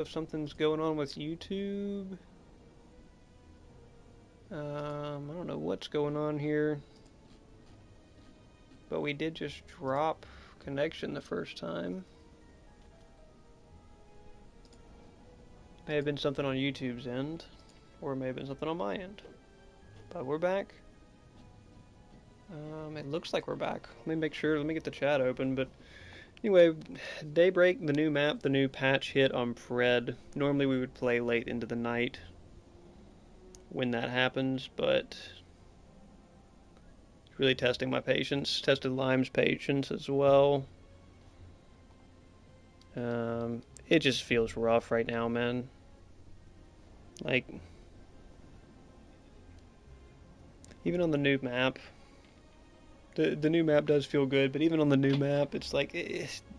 if something's going on with YouTube. I don't know what's going on here, but we did just drop connection the first time. May have been something on YouTube's end, or it may have been something on my end. But we're back. It looks like we're back. Let me make sure, let me get the chat open, but anyway, Daybreak, the new map, the new patch hit on Pred. Normally we would play late into the night when that happens, but really testing my patience. Tested Lime's patience as well. It just feels rough right now, man. Like, even on the new map, the new map does feel good, but even on the new map, it's like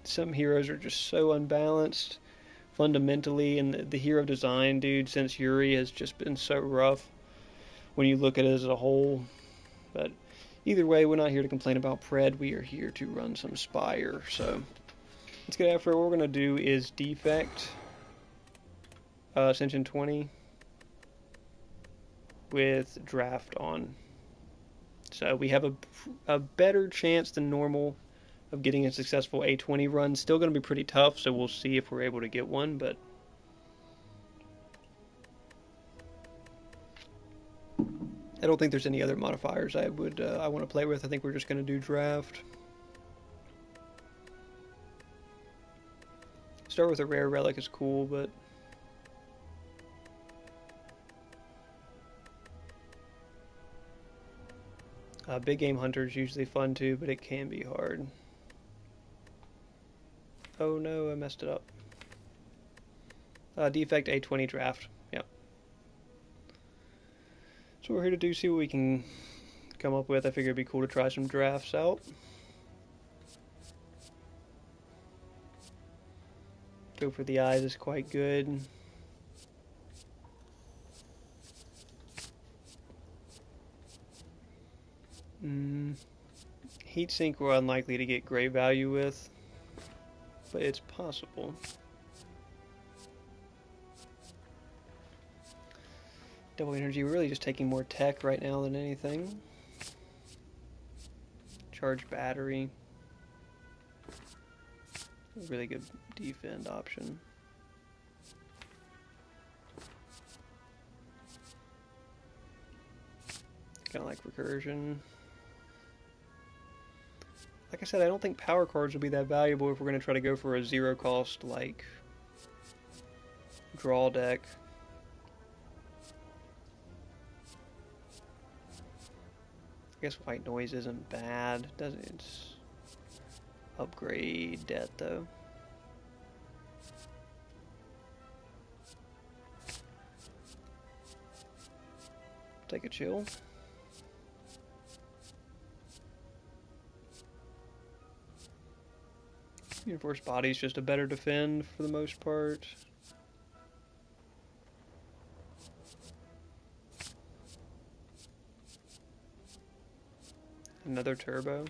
some heroes are just so unbalanced fundamentally, and the hero design, dude, since Yuri has just been so rough when you look at it as a whole. But either way, we're not here to complain about Pred. We are here to run some Spire. So let's get after it. What we're going to do is Defect Ascension 20 with Draft on. So we have a better chance than normal of getting a successful A20 run. Still going to be pretty tough, so we'll see if we're able to get one, but I don't think there's any other modifiers I want to play with. I think we're just going to do Draft. Start with a rare relic is cool, but big game hunter is usually fun too, but it can be hard. Oh no, I messed it up. Defect A20 Draft. Yep. So we're here to do, see what we can come up with. I figured it'd be cool to try some drafts out. Go for the eyes is quite good. Heatsink we're unlikely to get great value with, but it's possible. Double energy, we're really just taking more tech right now than anything. Charge battery. A really good defend option. Kind of like recursion. Like I said, I don't think power cards will be that valuable if we're going to try to go for a zero cost like draw deck. I guess white noise isn't bad, does it? It's upgrade debt though. Take a chill. Reinforced body's just a better defend for the most part. Another turbo.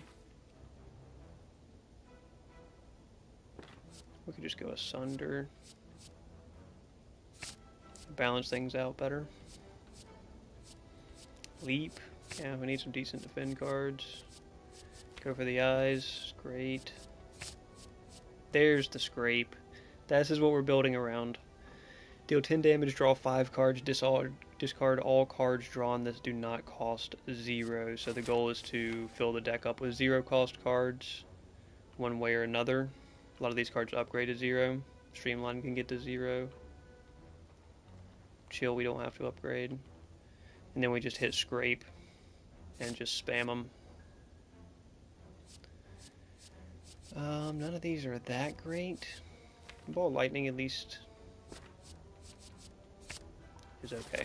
We could just go asunder. Balance things out better. Leap. Yeah, we need some decent defend cards. Go for the eyes. Great. There's the scrape. This is what we're building around. Deal 10 damage, draw 5 cards, discard all cards drawn that do not cost 0. So the goal is to fill the deck up with 0 cost cards, one way or another. A lot of these cards upgrade to 0. Streamline can get to 0. Chill we don't have to upgrade. And then we just hit scrape and just spam them. None of these are that great. Ball lightning at least is okay.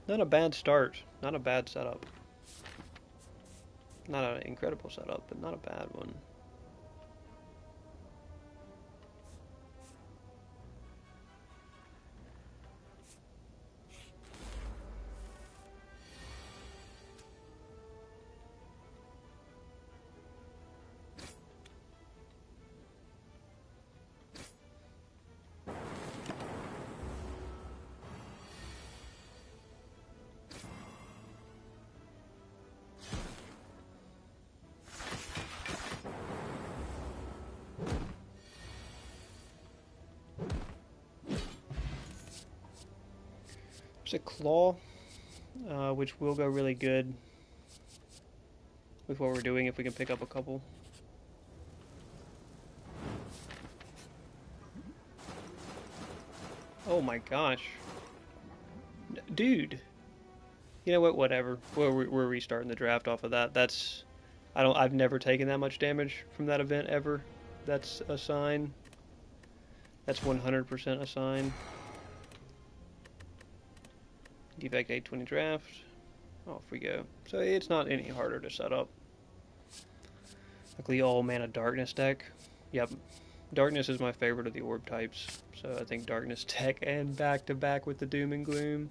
Not a bad start. Not a bad setup. Not an incredible setup, but not a bad one. There's a claw, which will go really good with what we're doing if we can pick up a couple. Oh my gosh. Dude. You know what, whatever. We're restarting the draft off of that. That's... I've never taken that much damage from that event ever. That's a sign. That's 100% a sign. Defect A20 draft. Off we go. So it's not any harder to set up. Luckily, all mana darkness deck. Yep. Darkness is my favorite of the orb types. So I think darkness tech and back to back with the doom and gloom.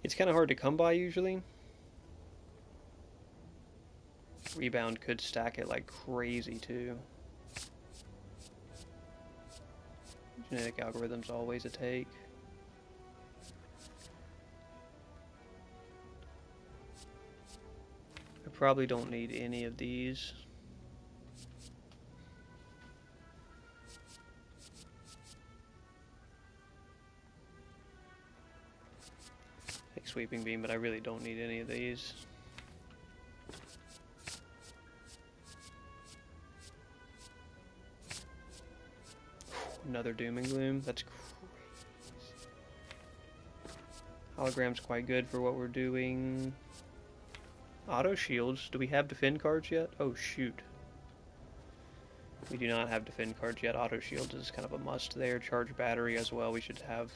It's kind of hard to come by usually. Rebound could stack it like crazy too. Genetic algorithm's always a take. I probably don't need any of these. Take sweeping beam, but I really don't need any of these. Another doom and gloom. That's crazy. Hologram's quite good for what we're doing. Auto shields. Do we have defend cards yet? Oh shoot. We do not have defend cards yet. Auto shields is kind of a must there. Charge battery as well. We should have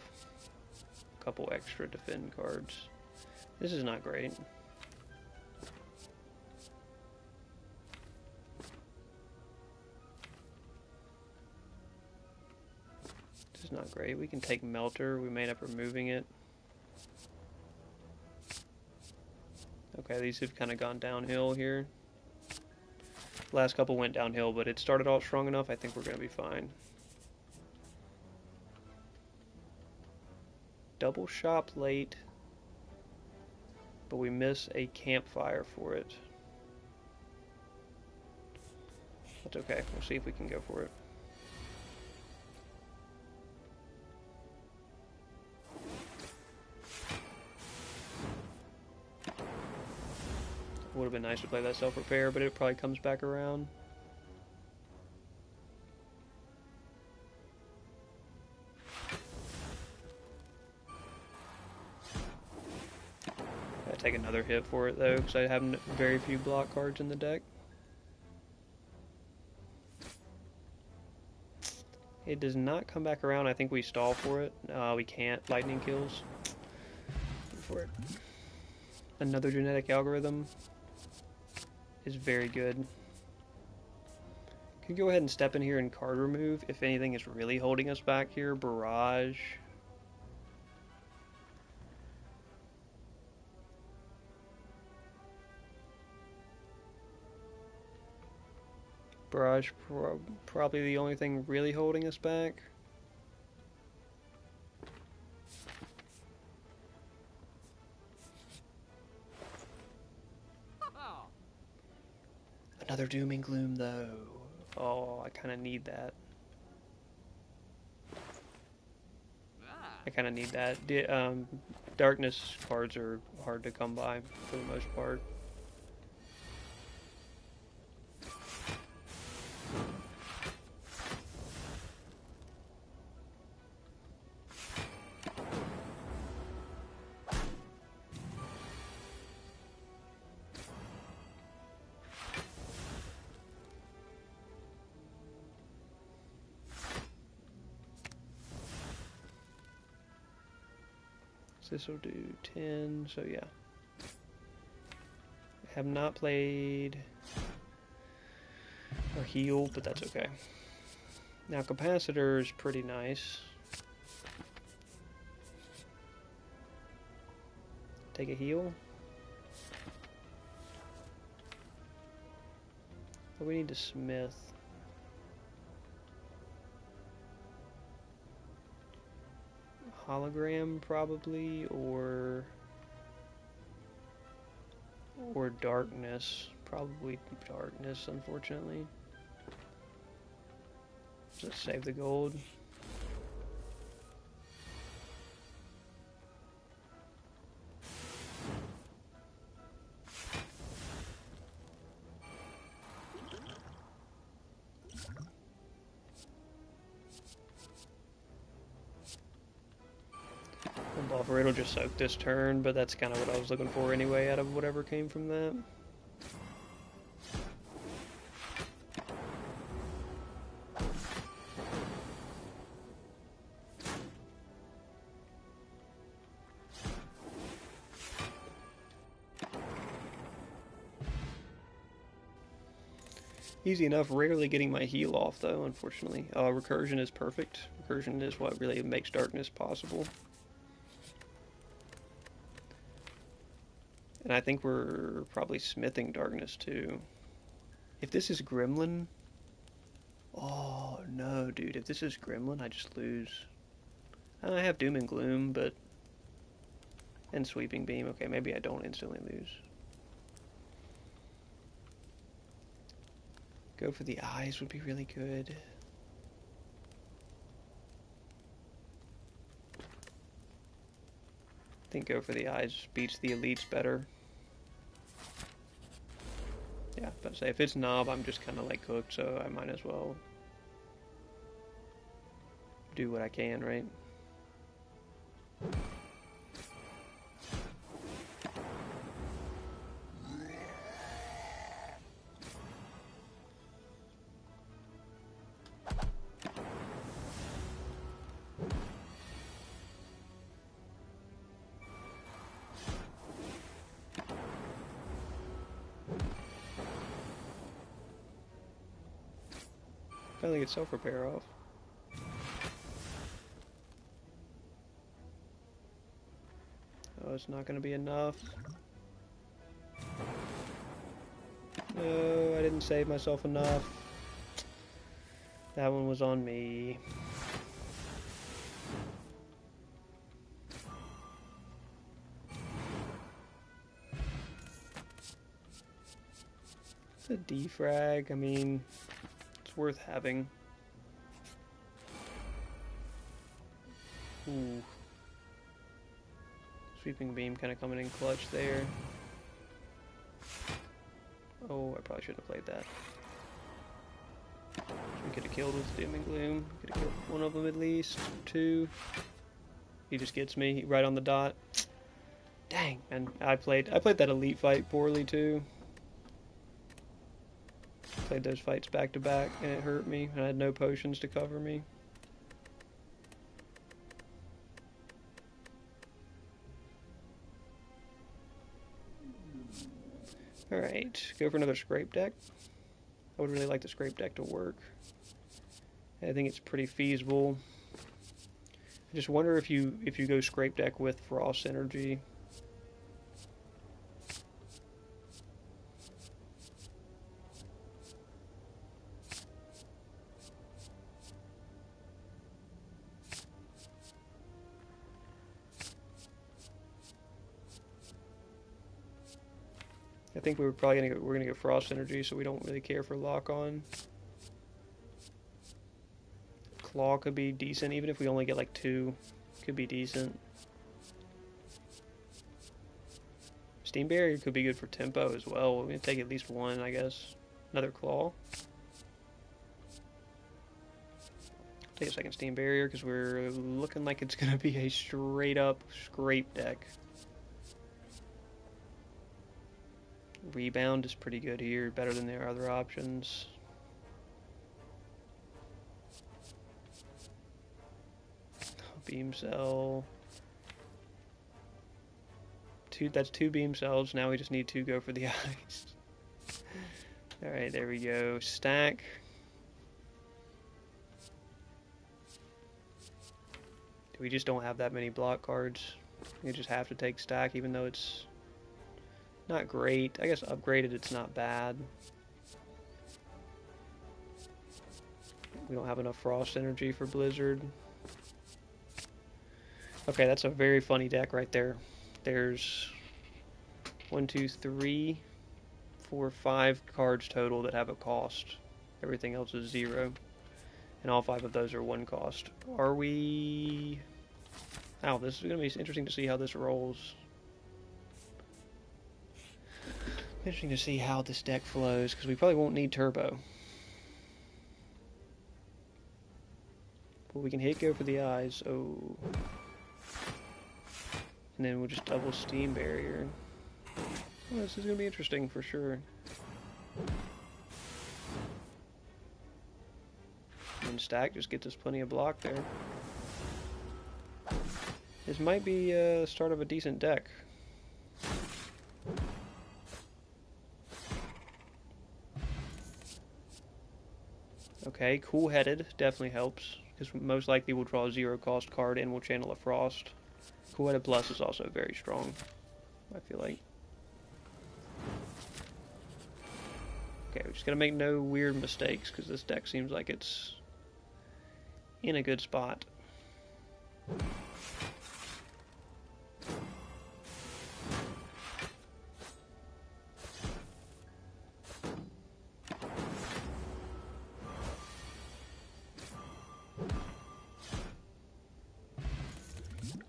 a couple extra defend cards. This is not great. This is not great. We can take Melter. We may end up removing it. Okay, these have kind of gone downhill here. Last couple went downhill, but it started out strong enough. I think we're going to be fine. Double shop late, but we miss a campfire for it. That's okay. We'll see if we can go for it. Would have been nice to play that self-repair, but it probably comes back around. Gotta take another hit for it though, because I have very few block cards in the deck. It does not come back around. I think we stall for it. We can't. Lightning kills. Go for it. Another genetic algorithm is very good. Could go ahead and step in here and card remove if anything is really holding us back here. Barrage. Barrage probably the only thing really holding us back. Another doom and gloom though. Oh, I kind of need that. I kind of need that. Darkness cards are hard to come by for the most part. This will do 10, so yeah. I have not played or heal, but that's okay. Now capacitor is pretty nice. Take a heal. Oh, we need to smith. Hologram probably, or darkness. Probably darkness, unfortunately. Let's save the gold. buffer. It'll just soak this turn, but that's kind of what I was looking for anyway out of whatever came from that. Easy enough, rarely getting my heal off though, unfortunately. Recursion is perfect. Recursion is what really makes darkness possible. And I think we're probably smithing darkness too. If this is Gremlin... Oh no, dude, if this is Gremlin, I just lose. I have Doom and Gloom, but... And Sweeping Beam. Okay, maybe I don't instantly lose. Go for the eyes would be really good. I think go for the eyes beats the elites better. Yeah, but say if it's Knob, I'm just kind of like cooked, so I might as well do what I can, right? Finally get self-repair off. Oh, it's not going to be enough. No, I didn't save myself enough. That one was on me. It's a defrag. I mean, it's worth having. Ooh. Sweeping Beam kind of coming in clutch there. Oh, I probably shouldn't have played that. We could have killed with Doom and Gloom. Could have killed one of them at least. Two. He just gets me right on the dot. Dang, and I played that elite fight poorly too. Played those fights back to back and it hurt me. I had no potions to cover me. Alright, go for another scrape deck. I would really like the scrape deck to work. I think it's pretty feasible. I just wonder if you go scrape deck with Frost Energy. I think we're gonna go Frost Energy, so we don't really care for lock on. Claw could be decent, even if we only get like 2, could be decent. Steam Barrier could be good for tempo as well. We're gonna take at least 1, I guess. Another Claw. Take a second Steam Barrier because we're looking like it's gonna be a straight up scrape deck. Rebound is pretty good here, better than their other options. Beam cell. That's 2 beam cells. Now we just need to go for the eyes. Alright, there we go. Stack. We just don't have that many block cards. You just have to take stack, even though it's not great. I guess upgraded it's not bad. We don't have enough Frost Energy for Blizzard. Okay, that's a very funny deck right there. There's 1, 2, 3, 4, 5 cards total that have a cost. Everything else is 0. And all 5 of those are 1 cost. Are we... Oh, this is going to be interesting to see how this rolls. Interesting to see how this deck flows, because we probably won't need turbo. But we can hit go for the eyes. Oh. And then we'll just double Steam Barrier. Oh, this is going to be interesting for sure. And stack just gets us plenty of block there. This might be the start of a decent deck. Okay, Cool-Headed definitely helps, because most likely we'll draw a 0-cost card and we'll channel a Frost. Cool-Headed Plus is also very strong, I feel like. Okay, we just gotta make no weird mistakes, because this deck seems like it's in a good spot.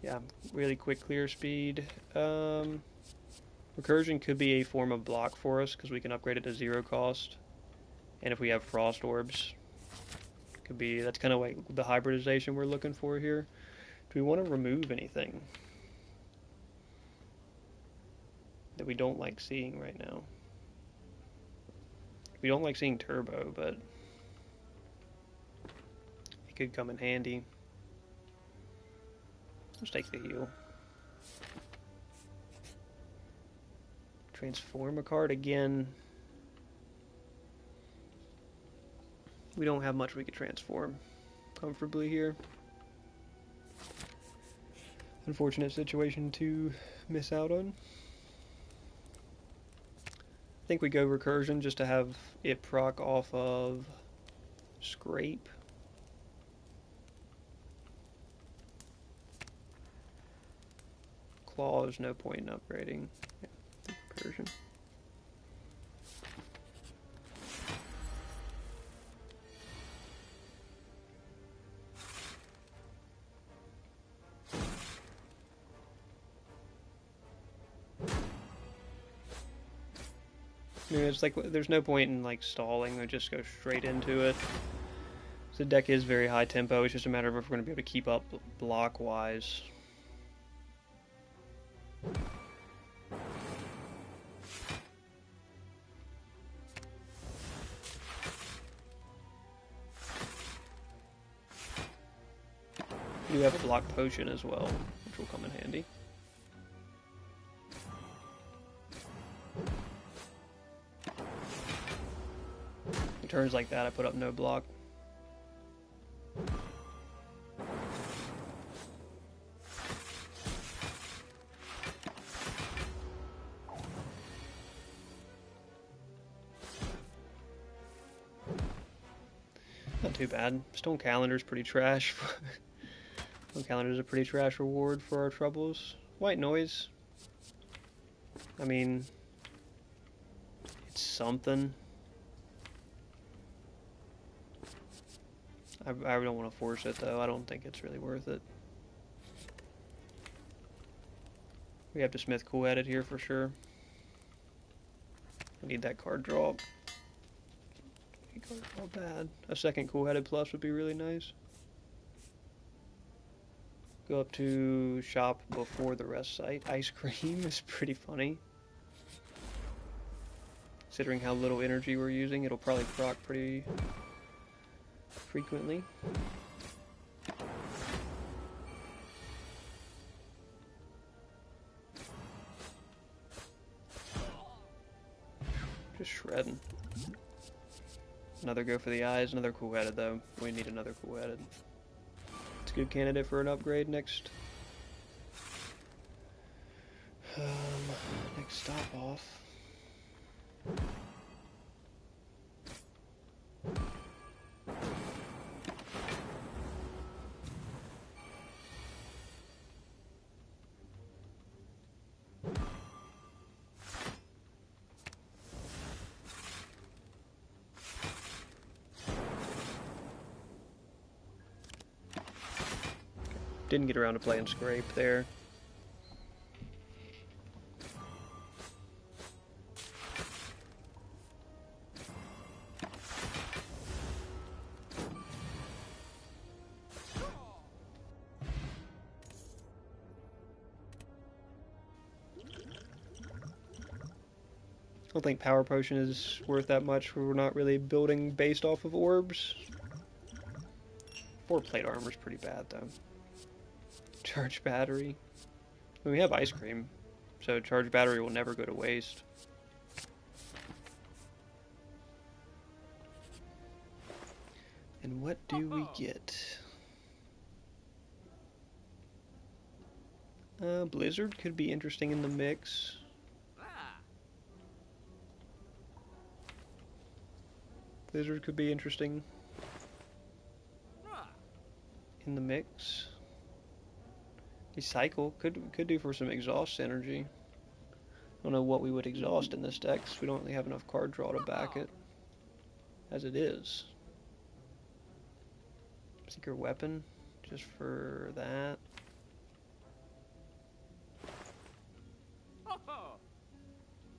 Yeah, really quick clear speed. Recursion could be a form of block for us because we can upgrade it to 0 cost. And if we have Frost Orbs, could be, that's kind of like the hybridization we're looking for here. Do we want to remove anything that we don't like seeing right now? We don't like seeing Turbo, but it could come in handy. Let's take the heal. Transform a card again. We don't have much we could transform comfortably here. Unfortunate situation to miss out on. I think we go Recursion just to have it proc off of Scrape. Claw, there's no point in upgrading. Yeah, Recursion. I mean, it's like there's no point in like stalling. We just go straight into it. So the deck is very high tempo. It's just a matter of if we're going to be able to keep up block wise. We do have a block potion as well, which will come in handy. In turns like that, I put up no block. Not too bad. Stone Calendar's pretty trash. Stone Calendar's a pretty trash reward for our troubles. White Noise. I mean, it's something. I don't want to force it though. I don't think it's really worth it. We have to Smith Cool-Headed here for sure. We need that card draw. Card draw bad. A second Cool-Headed Plus would be really nice. Go up to shop before the rest site. Ice Cream is pretty funny. Considering how little energy we're using, it'll probably proc pretty frequently. Just shredding. Another go for the eyes, another Cool-Headed though. We need another Cool-Headed. It's a good candidate for an upgrade next. Next stop off. Didn't get around to playing Scrape there. don't think Power Potion is worth that much. We're not really building based off of orbs. 4 plate armor is pretty bad, though. Charge battery. I mean, we have ice cream, so charge battery will never go to waste. And what do we get? Blizzard could be interesting in the mix. Blizzard could be interesting in the mix. Recycle could do for some exhaust energy. I don't know what we would exhaust in this deck, because we don't really have enough card draw to back it as it is. Secret weapon, just for that.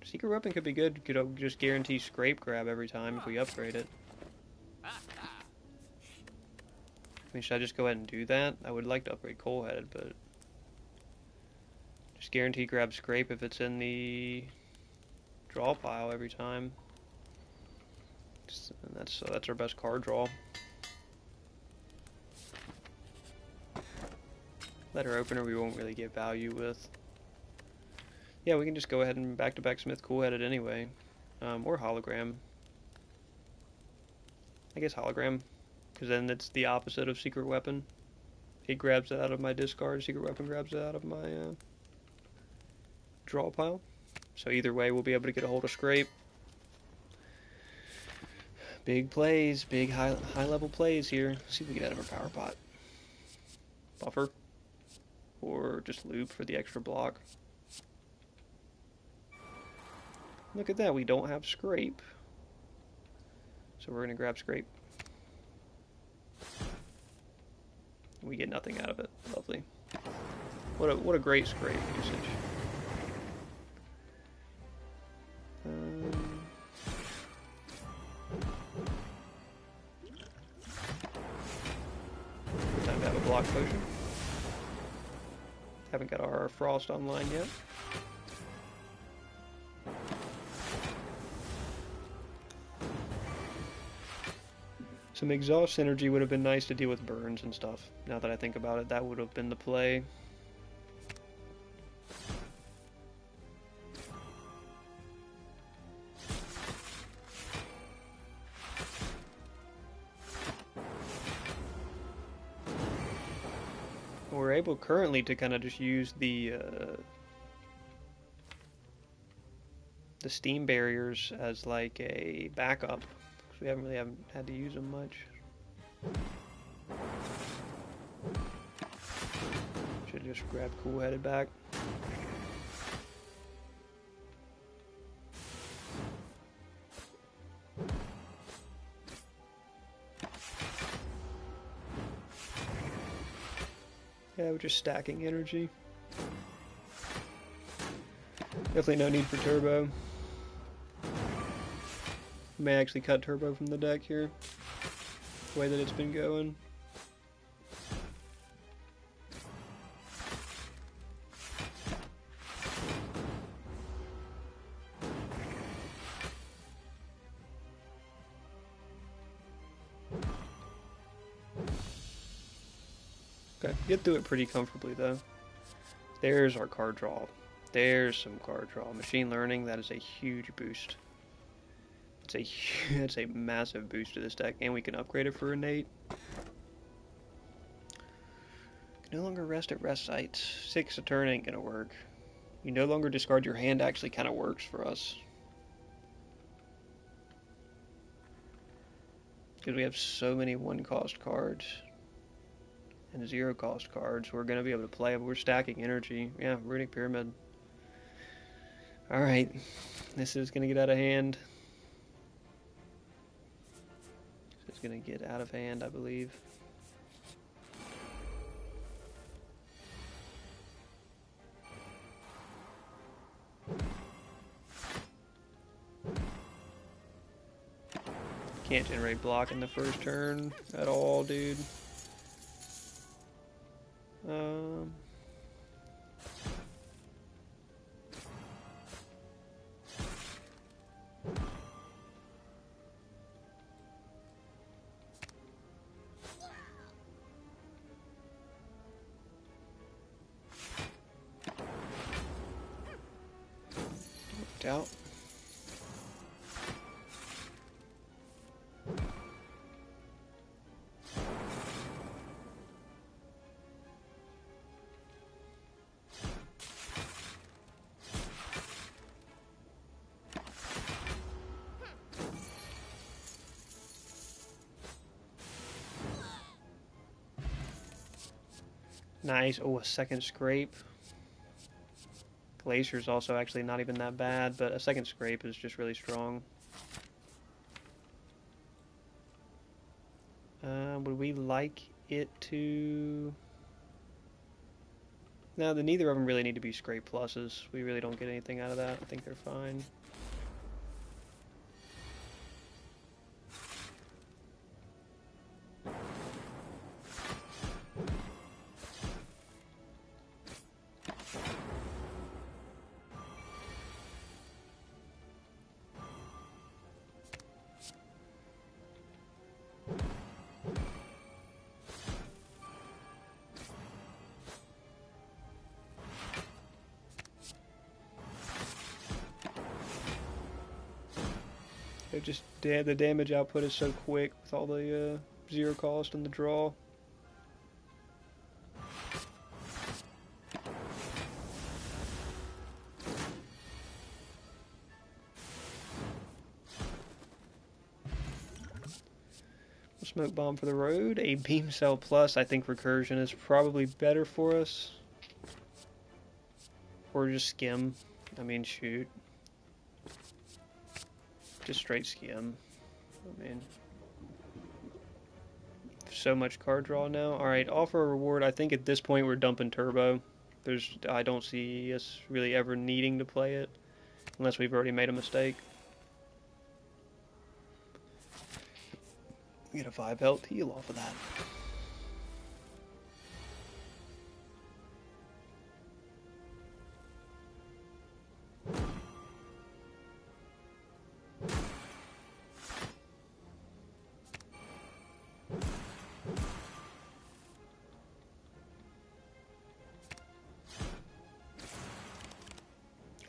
Secret weapon could be good. Could just guarantee scrape grab every time if we upgrade it. I mean, should I just go ahead and do that? I would like to upgrade Coalheaded, but just guarantee grab scrape if it's in the draw pile every time. And that's our best card draw. Letter opener we won't really get value with. Yeah, we can just go ahead and back-to-back Smith Coolheaded anyway. Or Hologram. I guess Hologram, because then it's the opposite of Secret Weapon. He grabs it out of my discard, Secret Weapon grabs it out of my draw pile. So either way, we'll be able to get a hold of Scrape. Big plays, big high-level plays here. Let's see if we get out of our Power Pot. Buffer. Or just loop for the extra block. Look at that, we don't have Scrape. So we're going to grab Scrape. We get nothing out of it. Lovely. What a great Scrape usage. Time to have a block potion. Haven't got our Frost online yet. Some exhaust energy would have been nice to deal with burns and stuff. Now that I think about it, that would have been the play. We're able currently to kind of just use the steam barriers as like a backup. We haven't had to use them much. Should just grab Cool-Headed back. Yeah, we're just stacking energy. Definitely no need for turbo. May actually cut turbo from the deck here, the way that it's been going. Okay, get through it pretty comfortably though. There's our card draw. There's some card draw. Machine learning, that is a huge boost. It's a massive boost to this deck, and we can upgrade it for innate. No longer rest at rest sites. 6 a turn ain't gonna work. You no longer discard your hand actually kind of works for us. Because we have so many 1-cost cards and 0-cost cards, we're gonna be able to play, but we're stacking energy. Yeah, Runic Pyramid. Alright, this is gonna get out of hand. It's going to get out of hand, I believe. Can't generate block in the first turn at all, dude. out. Nice. Oh, a second scrape. Glacier's also actually not even that bad, but a second scrape is just really strong. Would we like it to... No, neither of them really need to be scrape pluses. We really don't get anything out of that. I think they're fine. It just, the damage output is so quick with all the zero cost and the draw. Smoke bomb for the road. A beam cell plus. I think recursion is probably better for us. Or just skim. I mean, shoot. Just straight skim. I mean, so much card draw now. Alright, offer a reward. I think at this point we're dumping turbo. I don't see us really ever needing to play it. Unless we've already made a mistake. We get a 5 health heal off of that.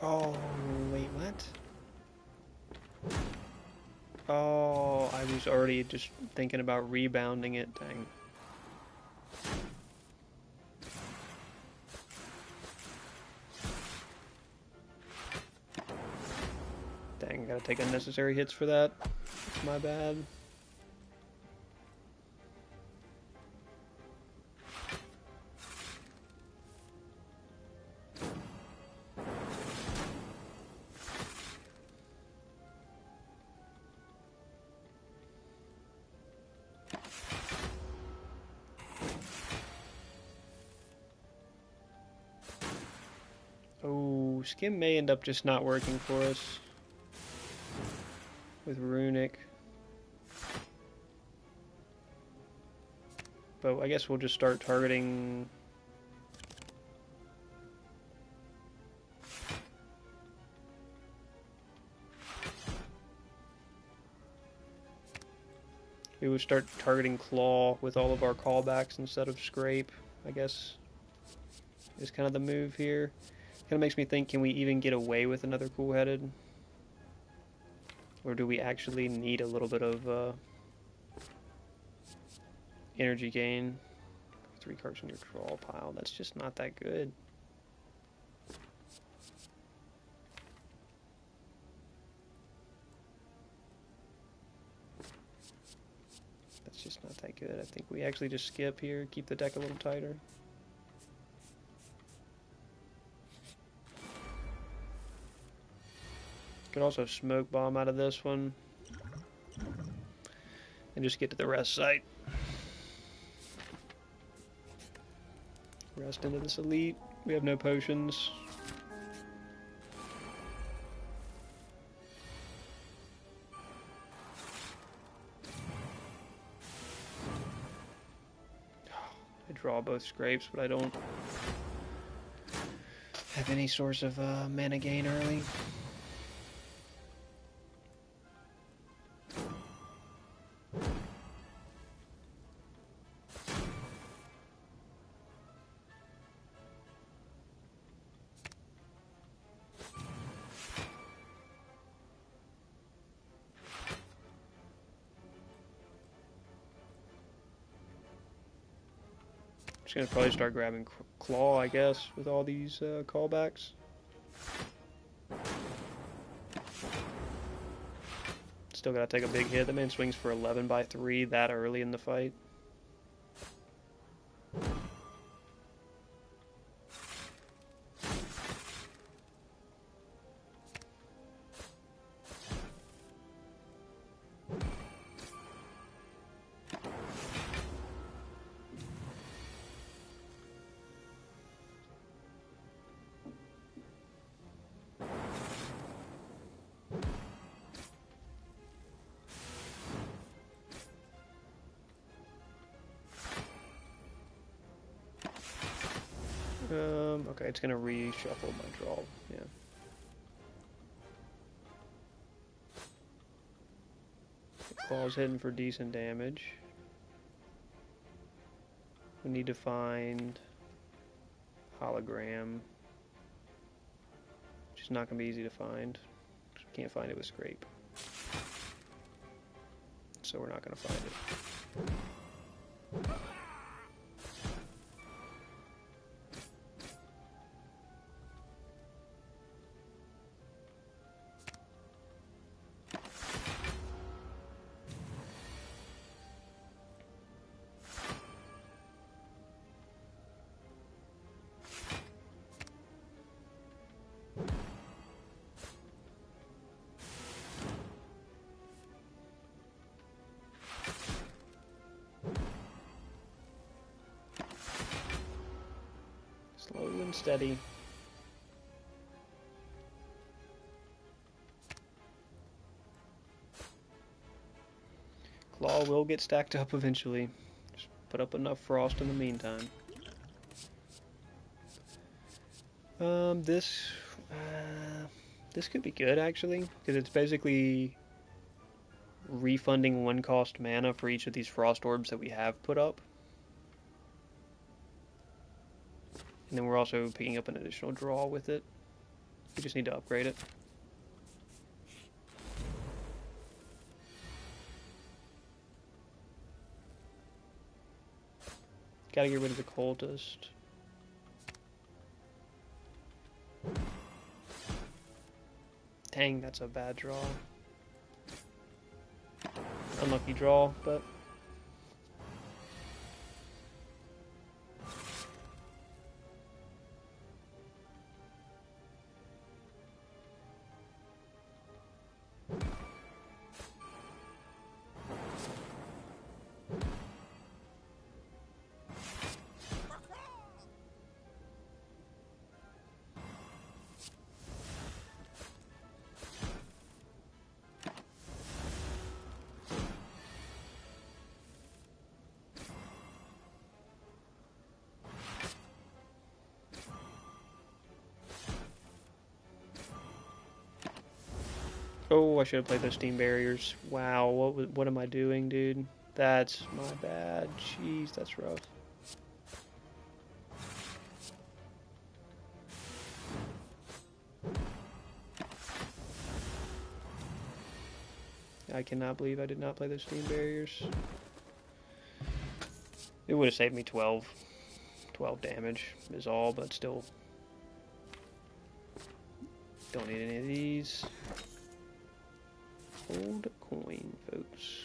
Oh, wait, what? Oh, I was already just thinking about rebounding it, dang. Dang, gotta take unnecessary hits for that. That's my bad. Oh, skim may end up just not working for us with runic. But I guess we'll just start targeting. We would start targeting claw with all of our callbacks instead of scrape, I guess, is kind of the move here. Kind of makes me think, can we even get away with another cool-headed? Or do we actually need a little bit of energy gain? 3 cards in your draw pile, that's just not that good. That's just not that good. I think we actually just skip here, keep the deck a little tighter. Could also smoke bomb out of this one and just get to the rest site. Rest into this elite. We have no potions. I draw both scrapes, but I don't have any source of mana gain early. Just gonna probably start grabbing Claw, I guess, with all these callbacks. Still gotta take a big hit. The man swings for 11 by 3 that early in the fight. Okay, it's gonna reshuffle my draw. Yeah. Claw's hitting for decent damage. We need to find Hologram, which is not gonna be easy to find. Can't find it with Scrape, so we're not gonna find it. Slow and steady. Claw will get stacked up eventually. Just put up enough frost in the meantime. This could be good actually, because it's basically refunding 1-cost mana for each of these frost orbs that we have put up. And then we're also picking up an additional draw with it. We just need to upgrade it. Gotta get rid of the cultist. Dang, that's a bad draw. Unlucky draw, but... Oh, I should have played those steam barriers. Wow, what am I doing, dude? That's my bad. Jeez, that's rough. I cannot believe I did not play those steam barriers. It would have saved me 12 damage is all, but still don't need any of these. Hold a coin, folks.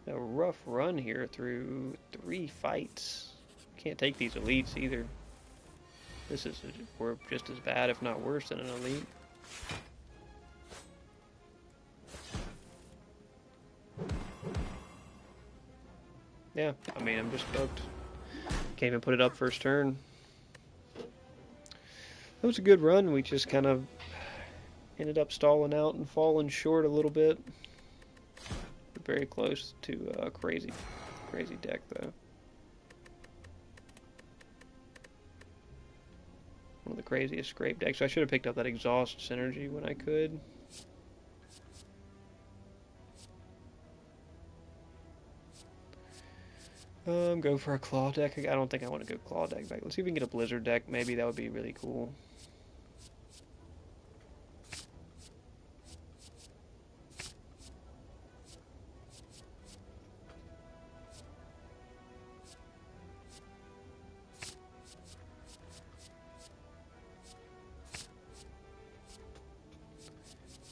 A rough run here through 3 fights. Can't take these elites either. We're just as bad, if not worse, than an elite. Yeah, I mean, I'm just booked. Can't even put it up first turn. That was a good run. We just kind of ended up stalling out and falling short a little bit. We're very close to a crazy deck, though. One of the craziest scrape decks. So I should have picked up that exhaust synergy when I could. Go for a claw deck. I don't think I want to go claw deck back. Let's see if we can get a blizzard deck. Maybe that would be really cool.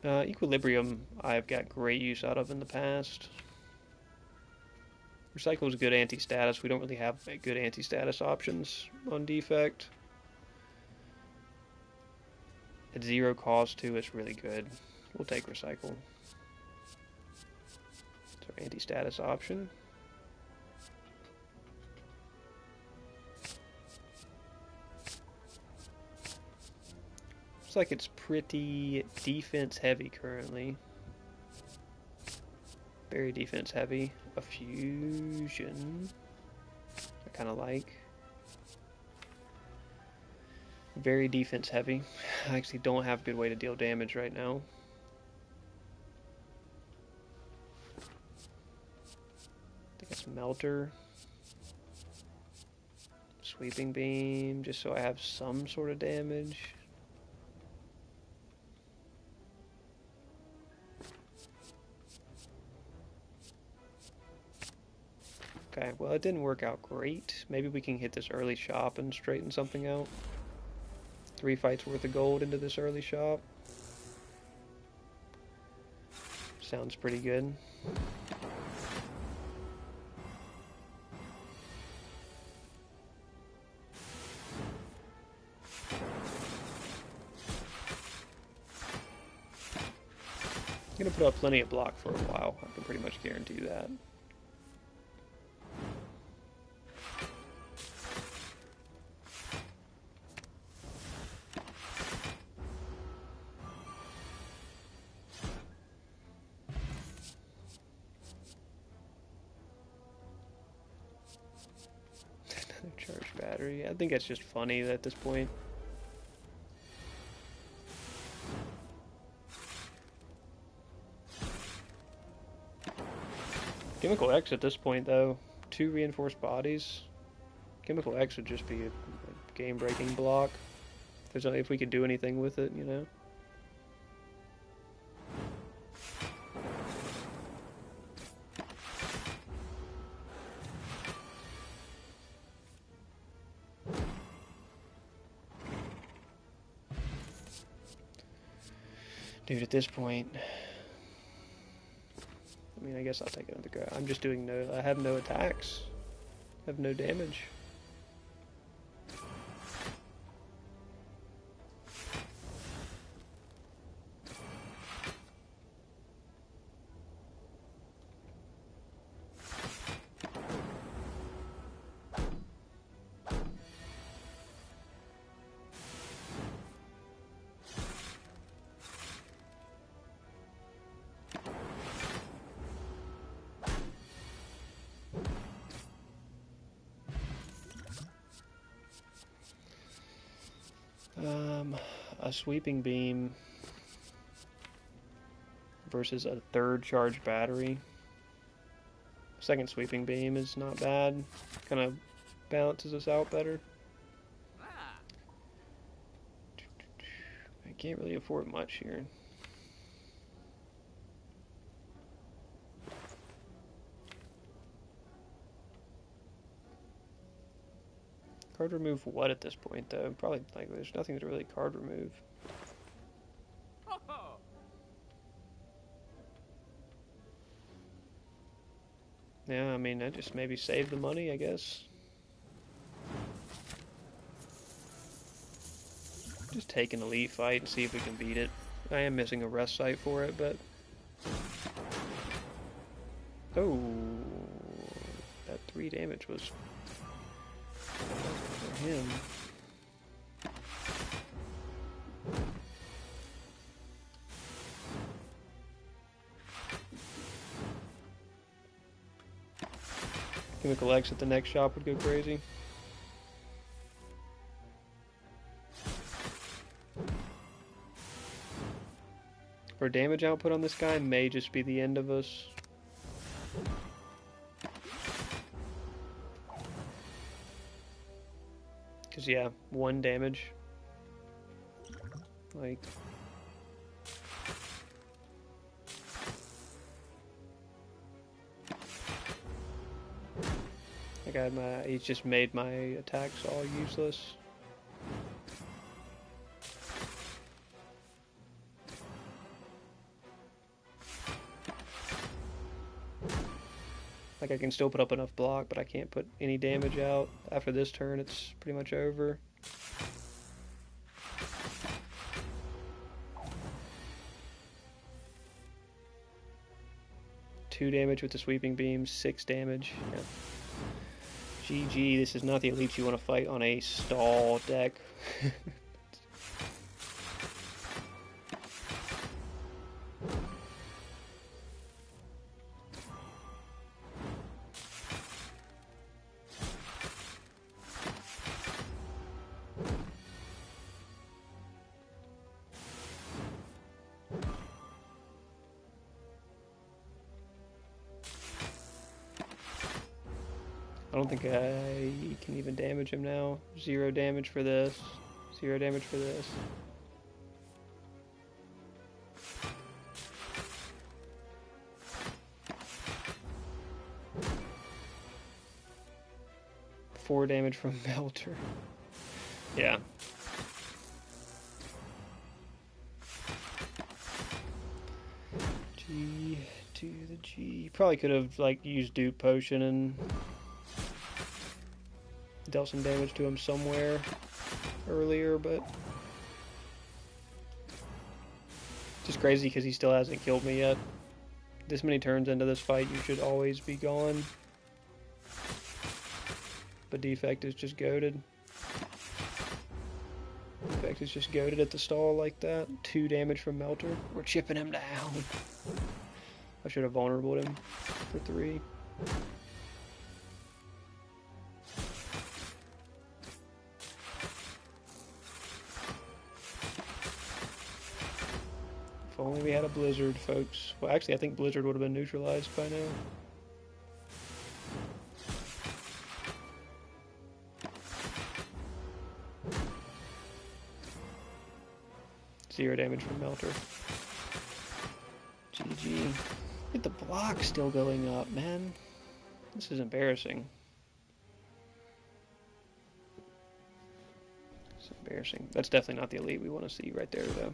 Equilibrium I've got great use out of in the past. Recycle is good anti-status. We don't really have good anti-status options on Defect. At 0 cost too, it's really good. We'll take Recycle. It's our anti-status option. Looks like it's pretty defense heavy currently. Very defense heavy. A fusion. I kind of like. Very defense heavy. I actually don't have a good way to deal damage right now. I think it's Melter. Sweeping Beam, just so I have some sort of damage. Okay, well it didn't work out great. Maybe we can hit this early shop and straighten something out. 3 fights worth of gold into this early shop. Sounds pretty good. I'm gonna put up plenty of block for a while. I can pretty much guarantee that. Another charge battery. I think that's just funny at this point. Chemical X at this point, though, 2 reinforced bodies. Chemical X would just be a game-breaking block. If we could do anything with it, you know. Dude, at this point, I mean, I guess I'll take another go. I'm just doing I have no attacks. I have no damage. A sweeping beam versus a 3rd charge battery. Second sweeping beam is not bad. Kind of balances us out better. I can't really afford much here. Card remove what at this point, though? Probably, like, there's nothing to really card remove. Yeah, I mean, I just maybe save the money, I guess. Just take an elite fight and see if we can beat it. I am missing a rest site for it, but... Oh, that 3 damage was... for him. Chemical X at the next shop would go crazy. Our damage output on this guy may just be the end of us. Cause yeah, 1 damage. Like... he's just made my attacks all useless. Like, I can still put up enough block, but I can't put any damage out. After this turn, it's pretty much over. Two damage with the sweeping beam, 6 damage. Yeah. GG, this is not the elite you want to fight on a stall deck. I don't think I can even damage him now. 0 damage for this. 0 damage for this. Four damage from Melter. Yeah. G to the G. Probably could have like used Dupe Potion and dealt some damage to him somewhere earlier, but just crazy because he still hasn't killed me yet. This many turns into this fight, you should always be gone. But Defect is just goated. Defect is just goated at the stall like that. 2 damage from Melter. We're chipping him down. I should have vulnerable him for 3. If only we had a Blizzard, folks. Well, actually, I think Blizzard would have been neutralized by now. Zero damage from Melter. GG. Look at the block still going up, man. This is embarrassing. It's embarrassing. That's definitely not the elite we want to see right there, though.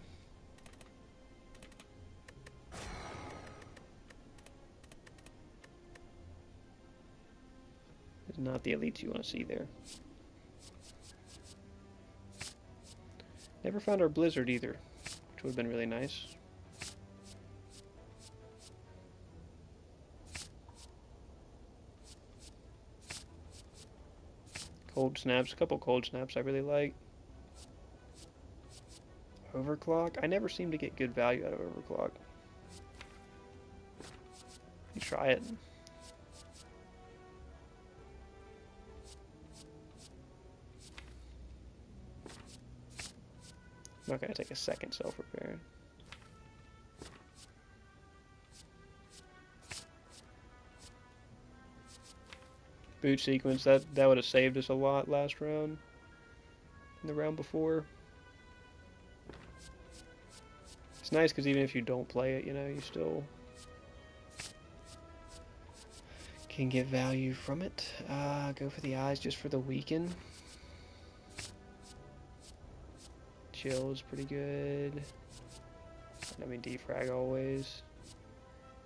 It's not the elites you want to see there. Never found our Blizzard either, which would have been really nice. Cold snaps, a couple cold snaps I really like. Overclock? I never seem to get good value out of overclock. You try it. I'm not going to take a second self-repair. Boot sequence, that would have saved us a lot last round. In the round before. It's nice because even if you don't play it, you know, you still can get value from it. Go for the eyes just for the weaken. Chill is pretty good. I mean, defrag always.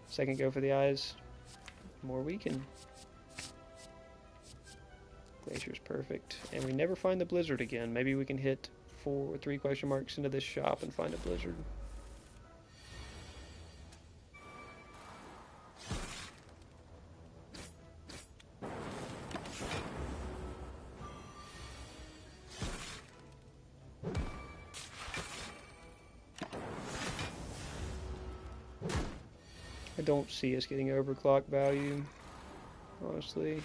Second go for the eyes. More weaken. Glacier's perfect. And we never find the Blizzard again. Maybe we can hit 4 or 3 question marks into this shop and find a Blizzard. I don't see us getting overclock value, honestly.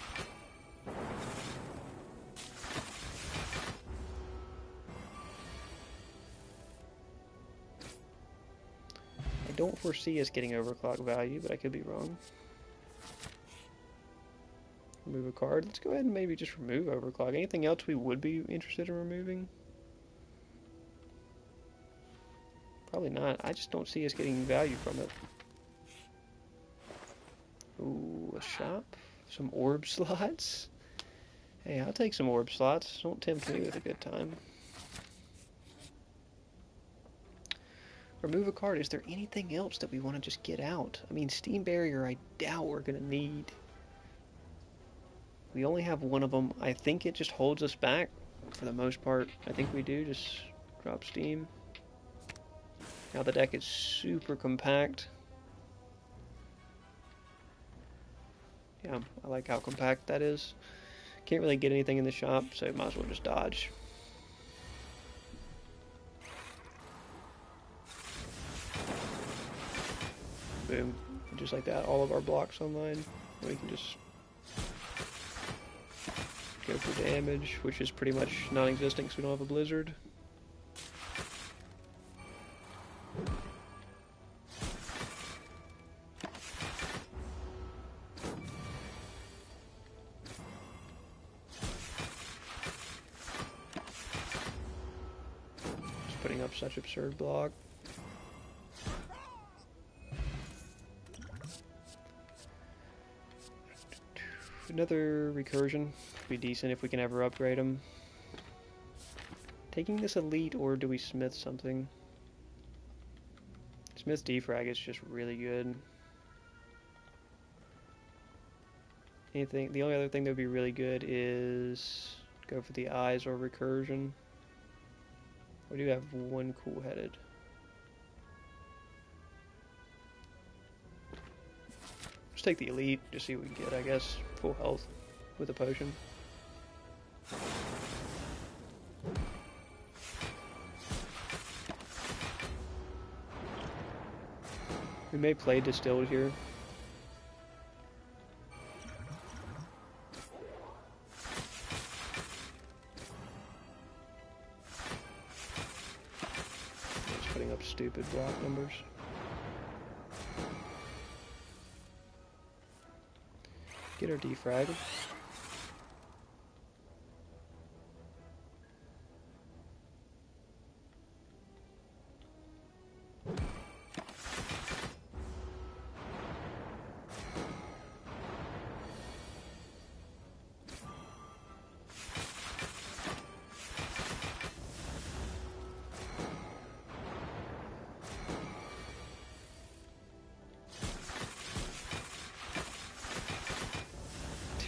I don't foresee us getting overclock value, but I could be wrong. Remove a card. Let's go ahead and maybe just remove overclock. Anything else we would be interested in removing? Probably not. I just don't see us getting value from it. Ooh, a shop. Some orb slots. Hey, I'll take some orb slots. Don't tempt me with a good time. Remove a card. Is there anything else that we want to just get out? I mean, Steam Barrier I doubt we're going to need. We only have one of them. I think it just holds us back for the most part. I think we do just drop steam. Now the deck is super compact. Yeah, I like how compact that is. Can't really get anything in the shop, so might as well just dodge. Boom. Just like that, all of our blocks online. We can just go for damage, which is pretty much non-existent because we don't have a blizzard. Just putting up such absurd block. Another recursion would be decent if we can ever upgrade them. Taking this elite, or do we smith something? Smith defrag is just really good. The only other thing that would be really good is go for the eyes or recursion. We do have one cool-headed. Just take the elite, just see what we can get, I guess. Full health with a potion. We may play distilled here. Just putting up stupid block numbers. Get our defrag.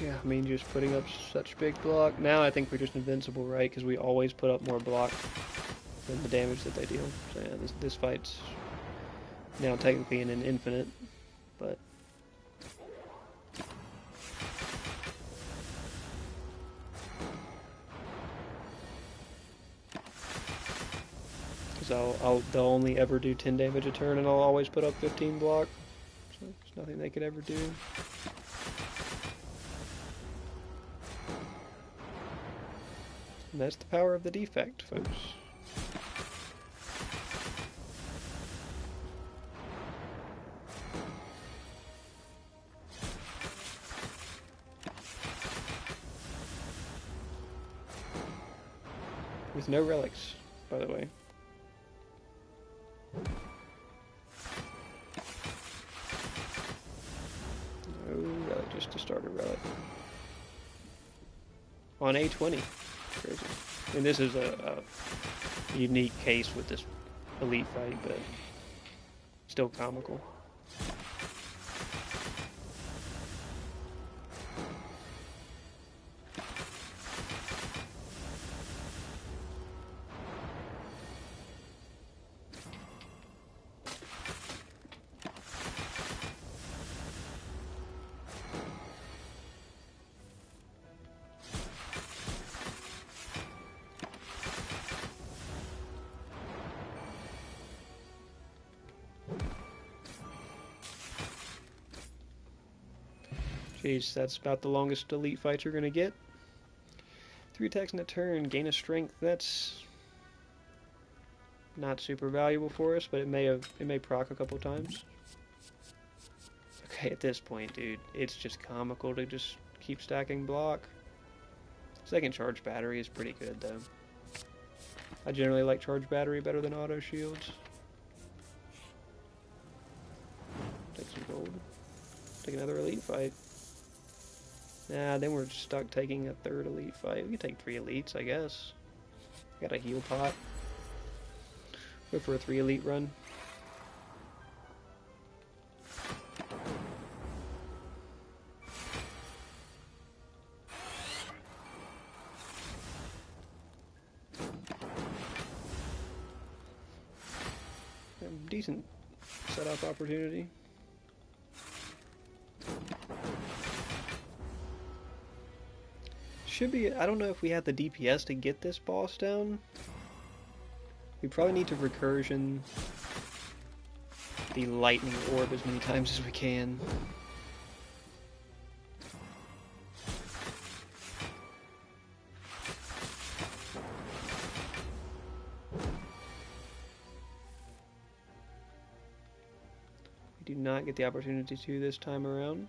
Yeah, I mean, just putting up such big block. Now I think we're just invincible, right? Because we always put up more block than the damage that they deal. So yeah, this fight's now technically in an infinite, but because they'll only ever do 10 damage a turn, and I'll always put up 15 block. So there's nothing they could ever do. And that's the power of the defect, folks. With no relics, by the way. No relic, just to start a relic. On A20. Crazy. And this is a unique case with this elite fight, but still comical. Jeez, that's about the longest elite fight you're gonna get. 3 attacks in a turn, gain a strength. That's not super valuable for us, but it may proc a couple times. Okay, at this point, dude, it's just comical to just keep stacking block. Second charge battery is pretty good, though. I generally like charge battery better than auto shields. Take some gold. Take another elite fight. Nah, then we're stuck taking a third elite fight. We can take 3 elites, I guess. Got a heal pot. Go for a 3 elite run. decent setup opportunity. Should be, I don't know if we have the DPS to get this boss down. We probably need to recursion the lightning orb as many times as we can. We do not get the opportunity to this time around.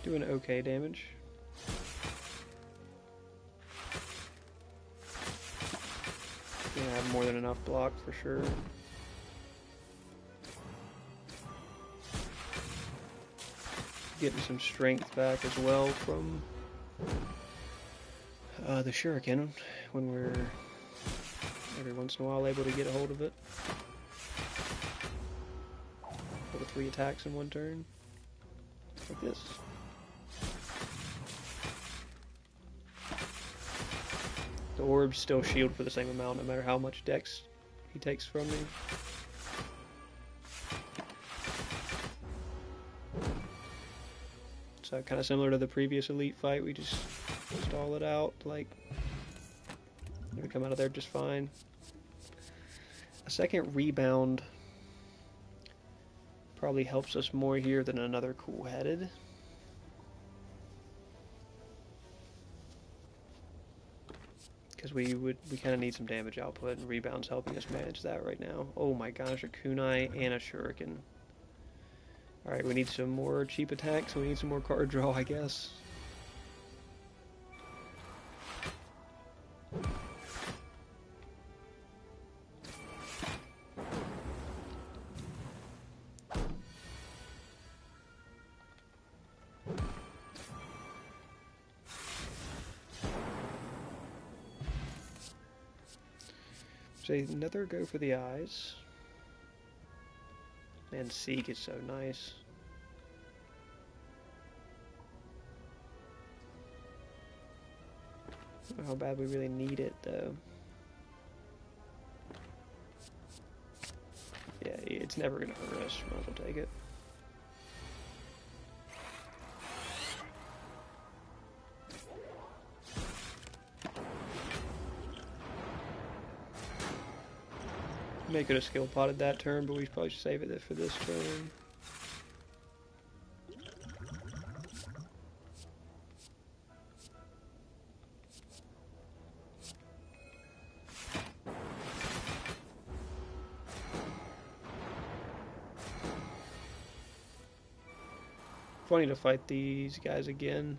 Doing okay damage. Gonna have more than enough block for sure. Getting some strength back as well from the shuriken when we're every once in a while able to get a hold of it. With 3 attacks in one turn. Like this. The orbs still shield for the same amount no matter how much dex he takes from me. So kind of similar to the previous elite fight, we just stall it out, like we come out of there just fine. A second rebound probably helps us more here than another cool-headed. Because we kind of need some damage output, and rebound's helping us manage that right now. Oh my gosh, a kunai and a shuriken. Alright, we need some more cheap attacks, we need some more card draw, I guess. Say another go for the eyes. Man, Seek is so nice. I don't know how bad we really need it though. Yeah, it's never gonna hurt us. Might as well take it. May could have skill potted that turn, but we probably should save it for this turn. Funny to fight these guys again.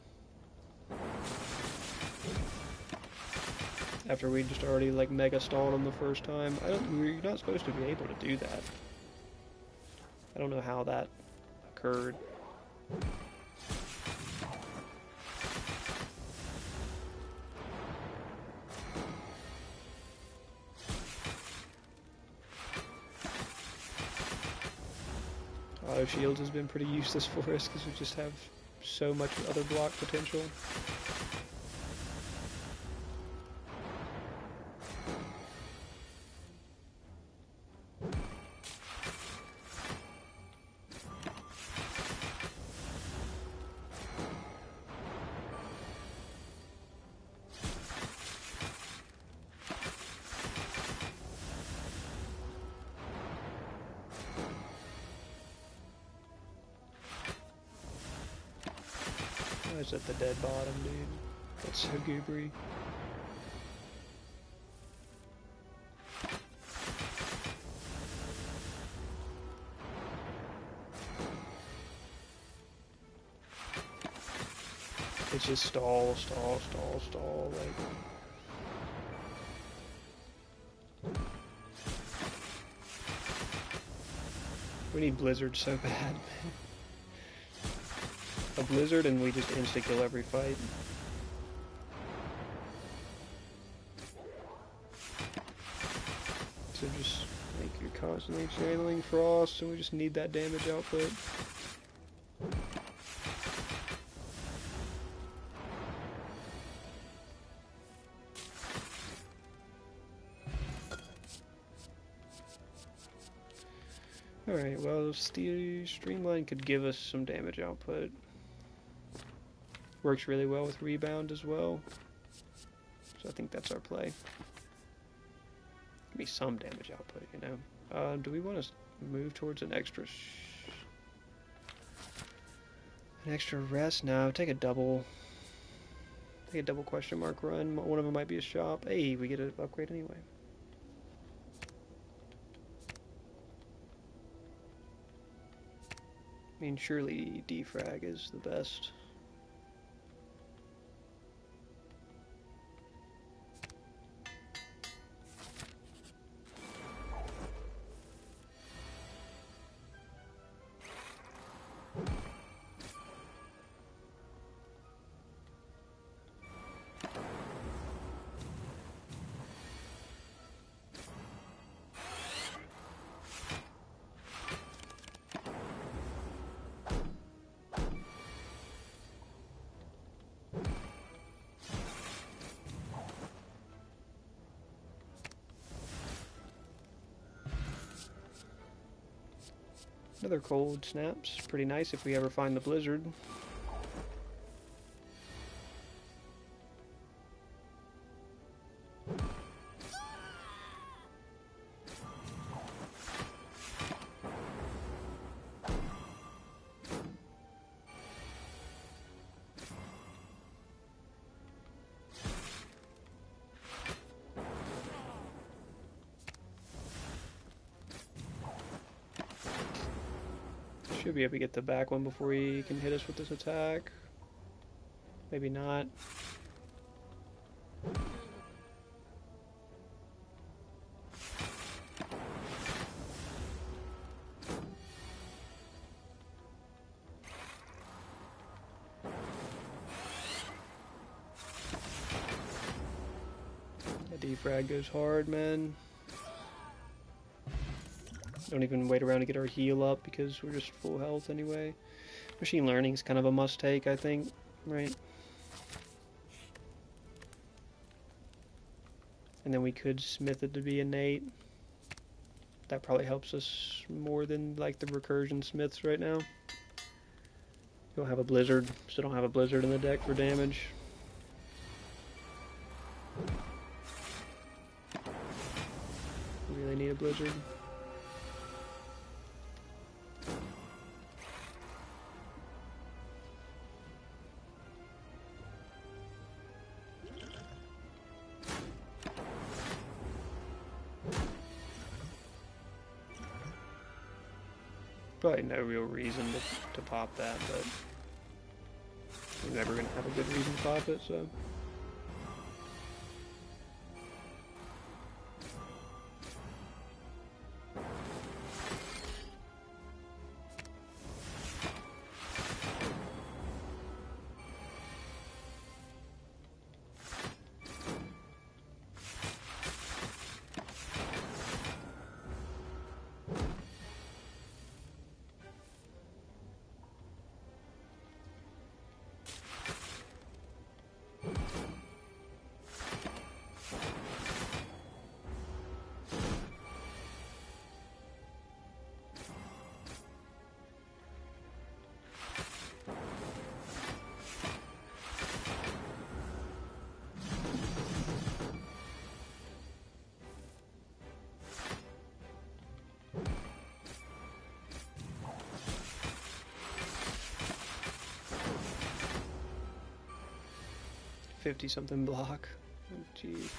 After we just already like mega stalled them the first time. You're not supposed to be able to do that. I don't know how that occurred. Auto shields has been pretty useless for us because we just have so much other block potential. I was at the dead bottom, dude. That's so goobery. It's just stall, stall, stall, stall, like... We need Blizzard so bad. A Blizzard and we just insta-kill every fight. So just, like, you're constantly channeling Frost and we just need that damage output. Alright, well, Streamline could give us some damage output. Works really well with Rebound as well. So I think that's our play. Give me some damage output, you know. Do we want to move towards an extra rest? No, take a double question mark run. One of them might be a shop. Hey, we get an upgrade anyway. I mean, surely defrag is the best. Another cold snaps. Pretty nice if we ever find the blizzard. Should be able to get the back one before he can hit us with this attack. Maybe not. That defrag goes hard, man. Don't even wait around to get our heal up because we're just full health anyway. Machine learning is kind of a must-take, I think, right? And then we could smith it to be innate. That probably helps us more than like the recursion smiths right now. Don't have a blizzard, still don't have a blizzard in the deck for damage. We really need a blizzard. Probably no real reason to pop that, but we're never going to have a good reason to pop it, so. $50-something block. Oh, jeez.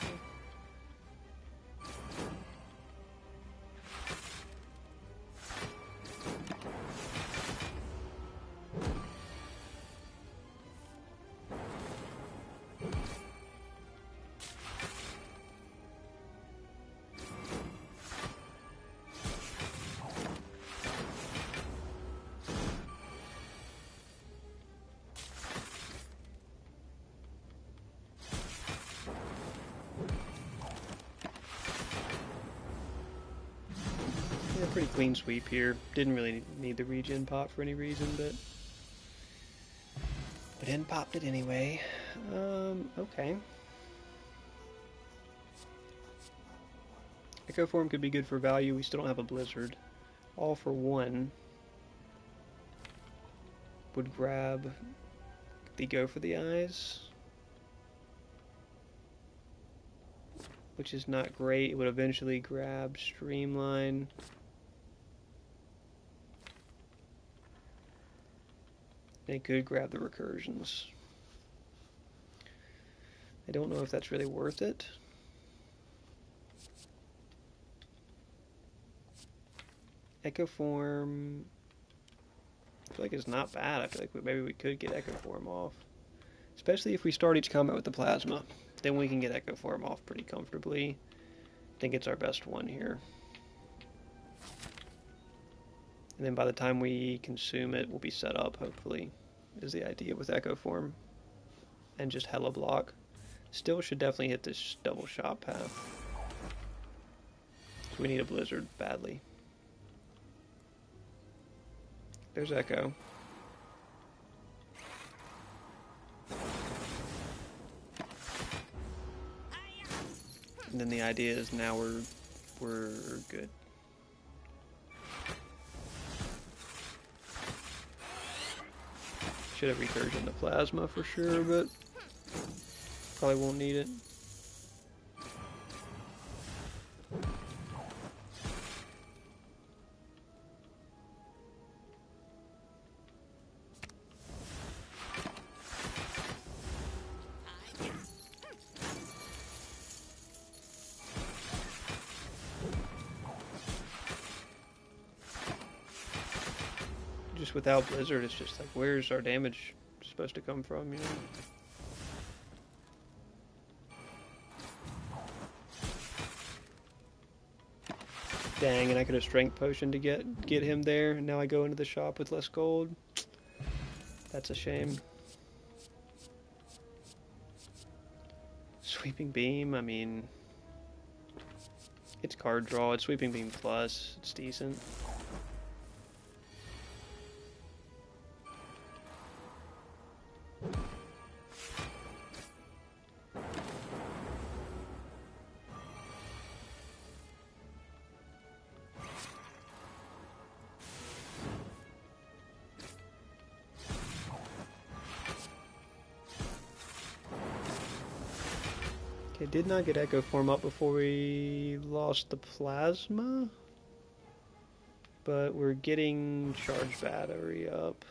Yeah, pretty clean sweep here. Didn't really need the regen pot for any reason, but then popped it anyway. Okay. Echo Form could be good for value. We still don't have a blizzard. all for one would grab the Go for the Eyes, which is not great. It would eventually grab Streamline. It could grab the Recursions. I don't know if that's really worth it. Echo Form, I feel like it's not bad. I feel like maybe we could get Echo Form off. Especially if we start each combat with the Plasma. Then we can get Echo Form off pretty comfortably. I think it's our best one here. And then by the time we consume it, we'll be set up, hopefully, is the idea with Echo Form. And just hella block. Still should definitely hit this double shot path. So we need a Blizzard badly. There's Echo. And then the idea is now we're good. Should have recursion the Plasma for sure, but probably won't need it. Just without Blizzard, it's just like, where's our damage supposed to come from, you know? Dang, and I could have Strength Potion to get him there, and now I go into the shop with less gold. That's a shame. Sweeping Beam, I mean, it's card draw, it's Sweeping Beam plus, it's decent. Okay, did not get Echo Form up before we lost the Plasma, but we're getting Charge Battery up.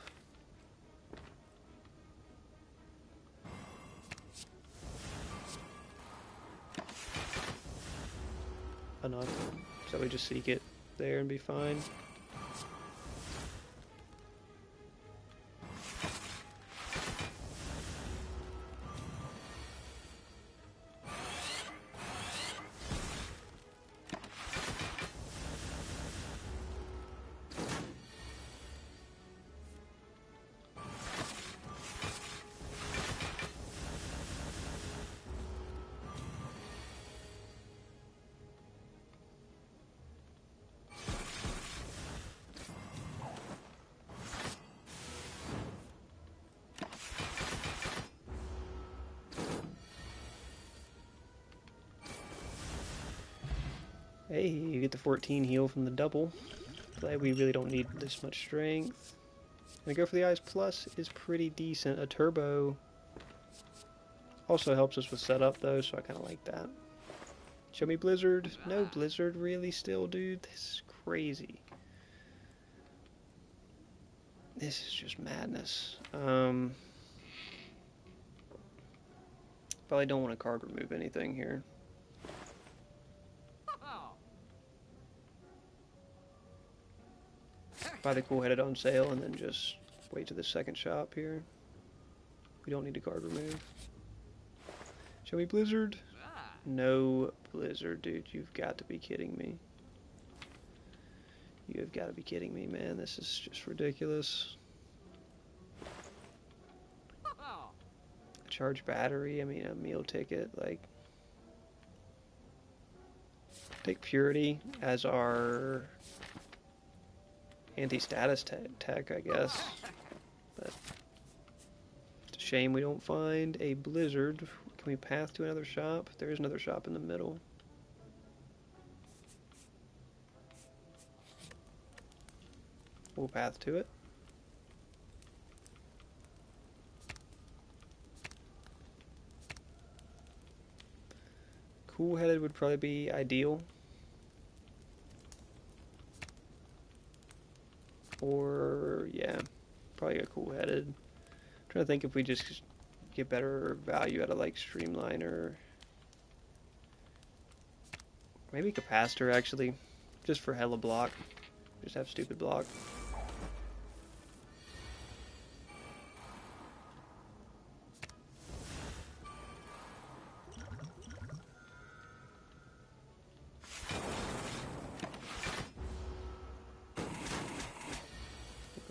Enough, so we just seek it there and be fine. Hey, you get the 14 heal from the double. Glad we really don't need this much strength. And a Go for the Eyes plus is pretty decent. A turbo also helps us with setup though, so I kind of like that. Show me Blizzard. No Blizzard really still, dude. This is crazy. This is just madness. Probably don't want to card remove anything here. Buy the Cool Headed on sale and then just wait to the second shop here. We don't need a card remove. Show me Blizzard. No Blizzard, dude. You've got to be kidding me. You have got to be kidding me, man. This is just ridiculous. A charge battery, I mean a meal ticket, like. Take Purity as our anti-status tech, I guess. But it's a shame we don't find a Blizzard. Can we path to another shop? There is another shop in the middle. We'll path to it. Cool-headed would probably be ideal. Or, yeah, probably a cool-headed. Trying to think if we just get better value out of like Streamline or maybe Capacitor actually, just for hella block. Just have stupid block.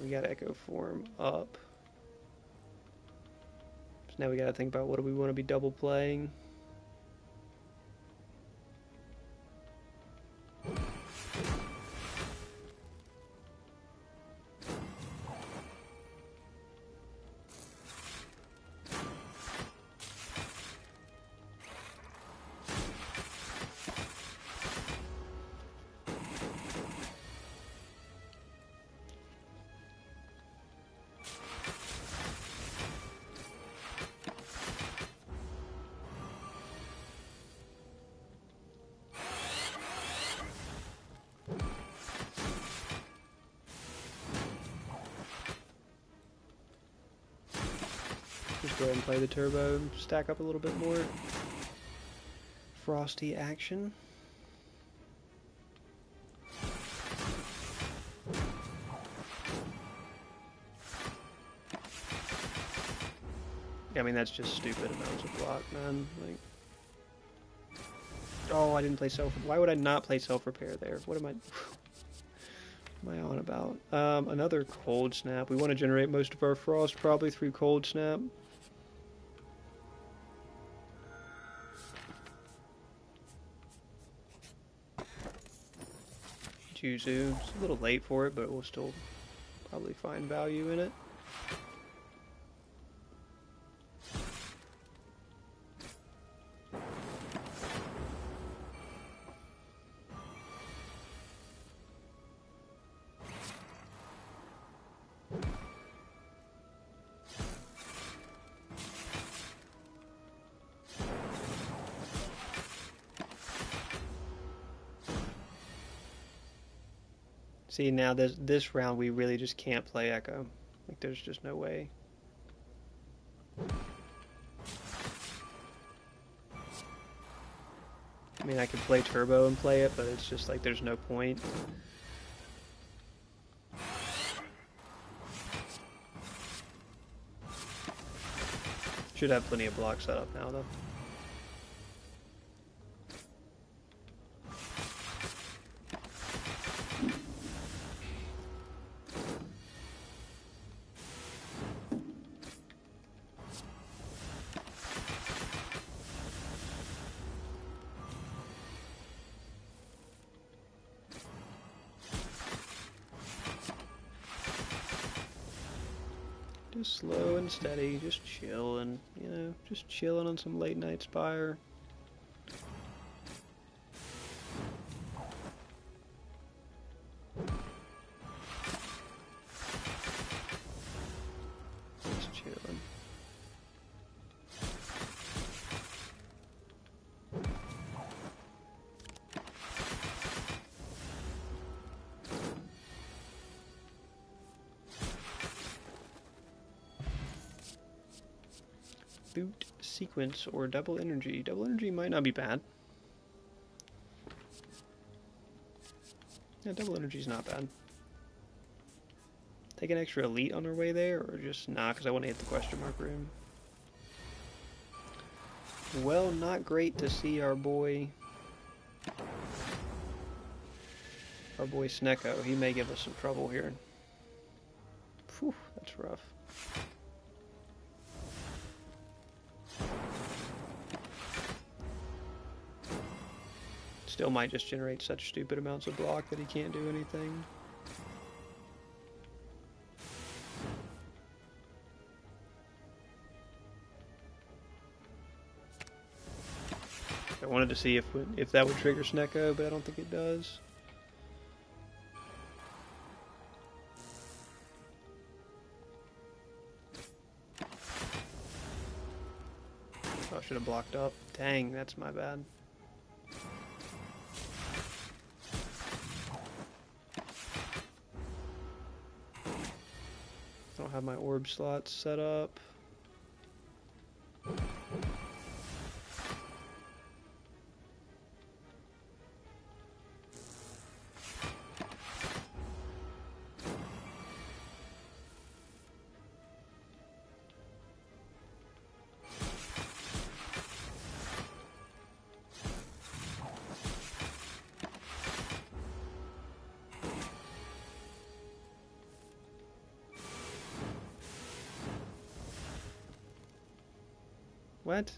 We got Echo Form up. So now we gotta think about what do we want to be double playing. Just go ahead and play the turbo, stack up a little bit more frosty action. Yeah, I mean, that's just stupid amounts of block, man. Like, oh, I didn't play self. Why would I not play self-repair there? What am I on about? Another cold snap. We want to generate most of our frost probably through cold snap. Juzu. It's a little late for it, but we'll still probably find value in it. See, now this round we really just can't play Echo. Like, there's just no way. I mean, I could play Turbo and play it, but it's just like there's no point. Should have plenty of blocks set up now, though. Just slow and steady, just chilling, you know, just chilling on some late night Spire. Just chilling. Boot sequence or double energy. Double energy might not be bad. Yeah, double energy is not bad. Take an extra elite on our way there, or just not, because I want to hit the question mark room. Well, not great to see our boy Snecko. He may give us some trouble here. Phew, that's rough. Still might just generate such stupid amounts of block that he can't do anything. I wanted to see if that would trigger Snecko, but I don't think it does. should have blocked up. Dang, that's my bad. I don't have my orb slots set up. What?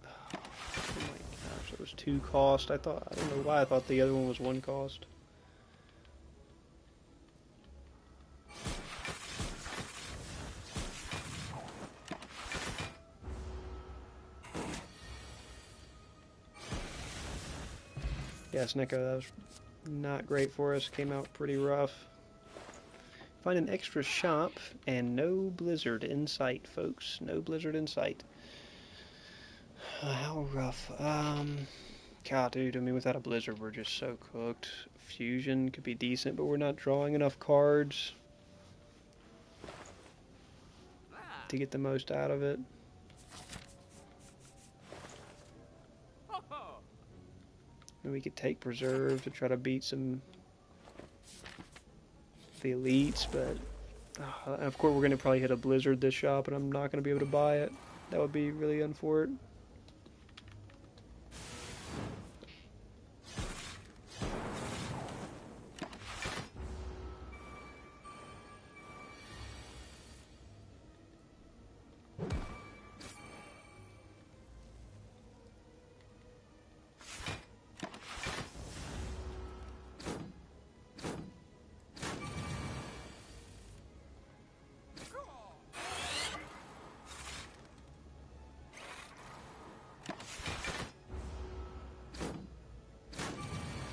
Oh my gosh, that was 2 cost. I don't know why I thought the other one was 1 cost. Yeah, Snicko, that was not great for us. Came out pretty rough. Find an extra shop and no blizzard in sight, folks. No blizzard in sight. How rough. God, dude, I mean, without a blizzard, we're just so cooked. Fusion could be decent, but we're not drawing enough cards to get the most out of it. And we could take Preserve to try to beat some of the elites, but of course we're going to probably hit a blizzard this shop, and I'm not going to be able to buy it. That would be really unfortunate.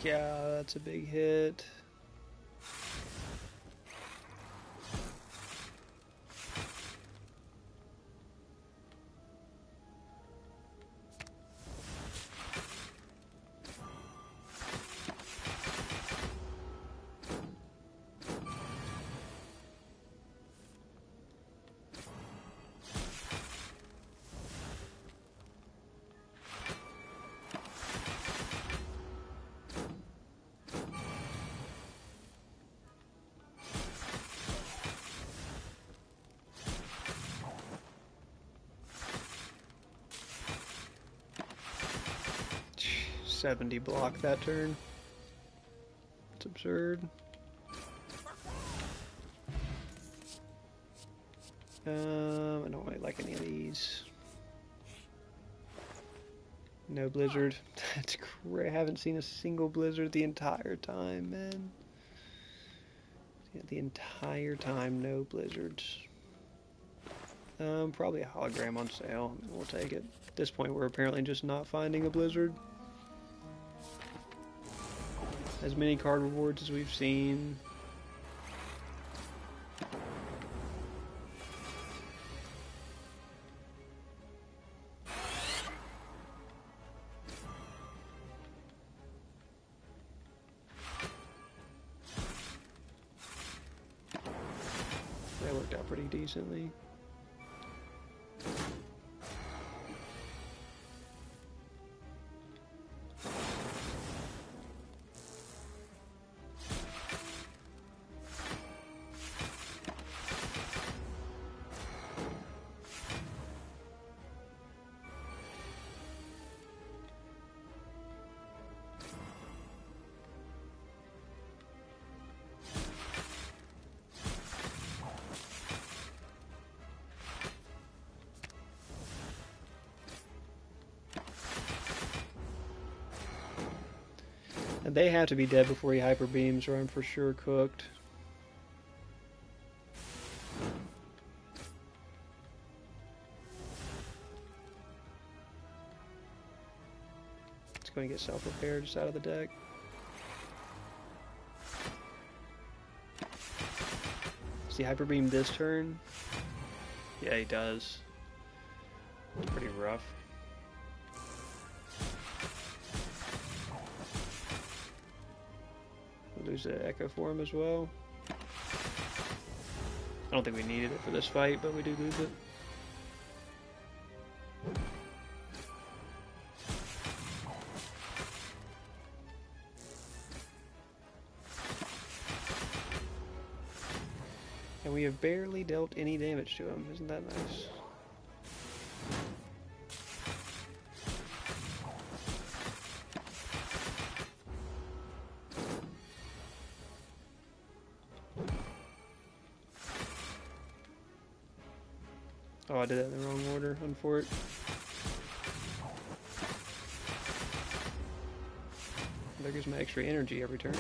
Yeah, that's a big hit. $70 block that turn. It's absurd. I don't really like any of these. No blizzard. That's great. I haven't seen a single blizzard the entire time, man. Yeah, the entire time, no blizzards. Probably a hologram on sale. I mean, we'll take it. At this point, we're apparently just not finding a blizzard. As many card rewards as we've seen. That worked out pretty decently. And they have to be dead before he hyper beams, or I'm for sure cooked. It's going to get self-repair just out of the deck. Does he hyper beam this turn? Yeah, he does. It's pretty rough. We'll lose the Echo Form as well. I don't think we needed it for this fight, but we do lose it. And we have barely dealt any damage to him. Isn't that nice? Oh, I did that in the wrong order, unfortunately. There goes my extra energy every turn.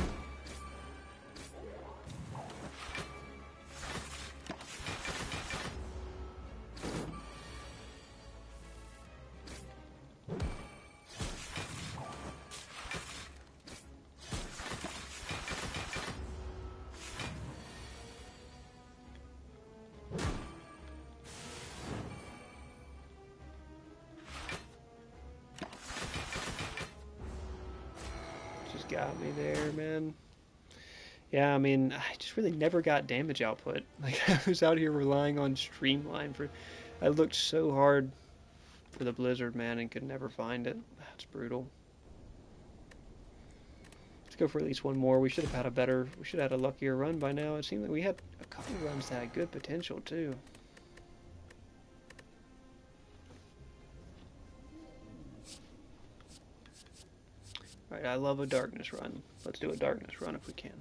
Got me there, man. Yeah, I mean, I just really never got damage output. Like, I was out here relying on Streamline for... I looked so hard for the Blizzard, man, and could never find it. That's brutal. Let's go for at least one more. We should have had a better... We should have had a luckier run by now. It seemed like we had a couple runs that had good potential, too. Alright, I love a darkness run. Let's do a darkness run if we can.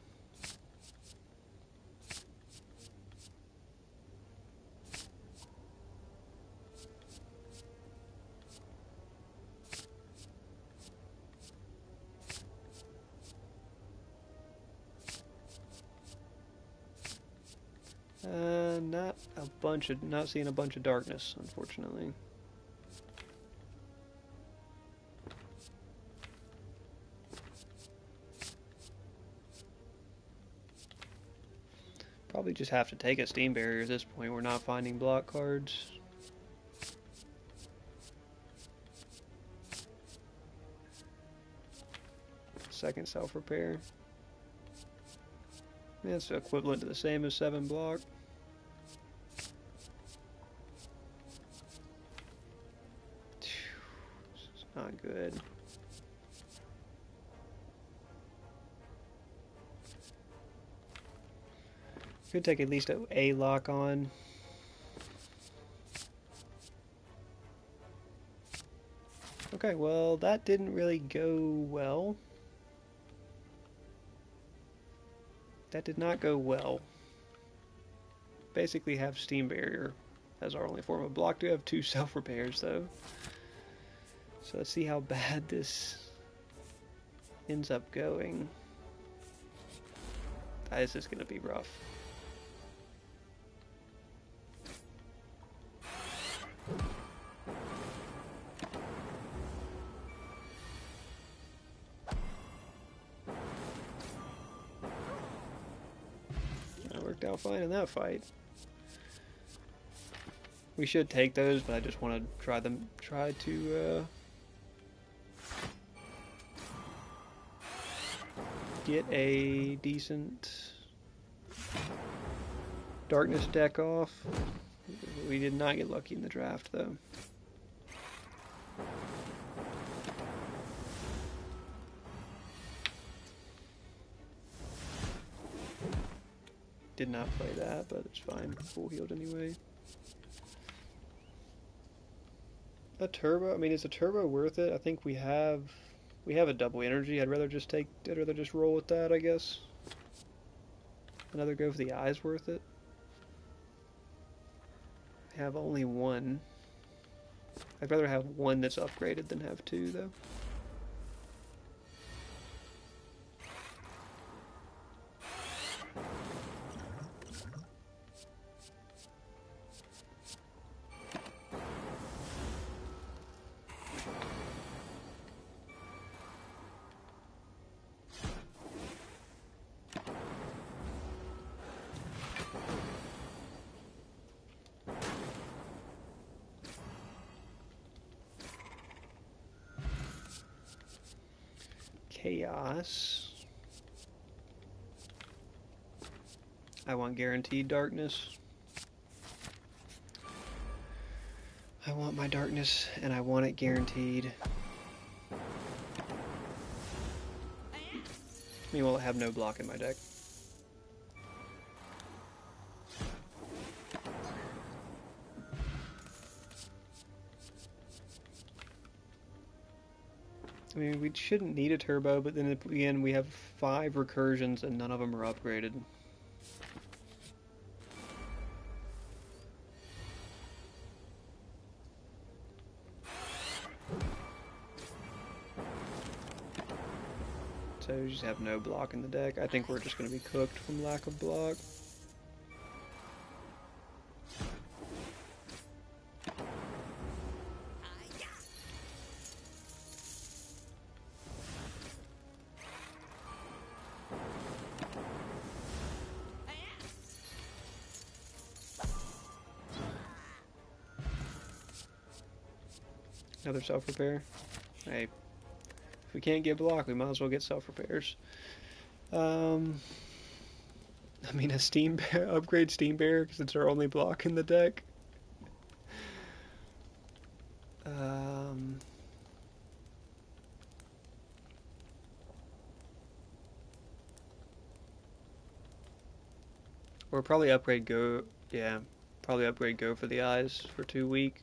Not seeing a bunch of darkness, unfortunately. Probably just have to take a Steam Barrier at this point. We're not finding block cards. Second self-repair. That's equivalent to the same as 7 block. It's not good. Could take at least a lock on. Okay, well, that didn't really go well. That did not go well. Basically have Steam Barrier as our only form of block. We have 2 self-repairs, though. So let's see how bad this ends up going. This is going to be rough. Worked out fine in that fight. We should take those, but I just want to try to get a decent darkness deck off. We did not get lucky in the draft, though. Did not play that, but it's fine. Full healed anyway. A turbo. I mean, is a turbo worth it? I think we have a double energy. I'd rather just roll with that, I guess. Another go for the eyes worth it. I have only one. I'd rather have one that's upgraded than have 2, though. chaos. I want guaranteed darkness. I want my darkness, and I want it guaranteed. Meanwhile, I have no block in my deck. I mean, we shouldn't need a turbo, but then again, we have 5 recursions and none of them are upgraded. So we just have no block in the deck. I think we're just going to be cooked from lack of block. Another self-repair. Hey, if we can't get block, we might as well get self-repairs. I mean, a steam bear, upgrade steam bear because it's our only block in the deck. Or probably upgrade go. Yeah, probably upgrade go for the eyes for 2 week.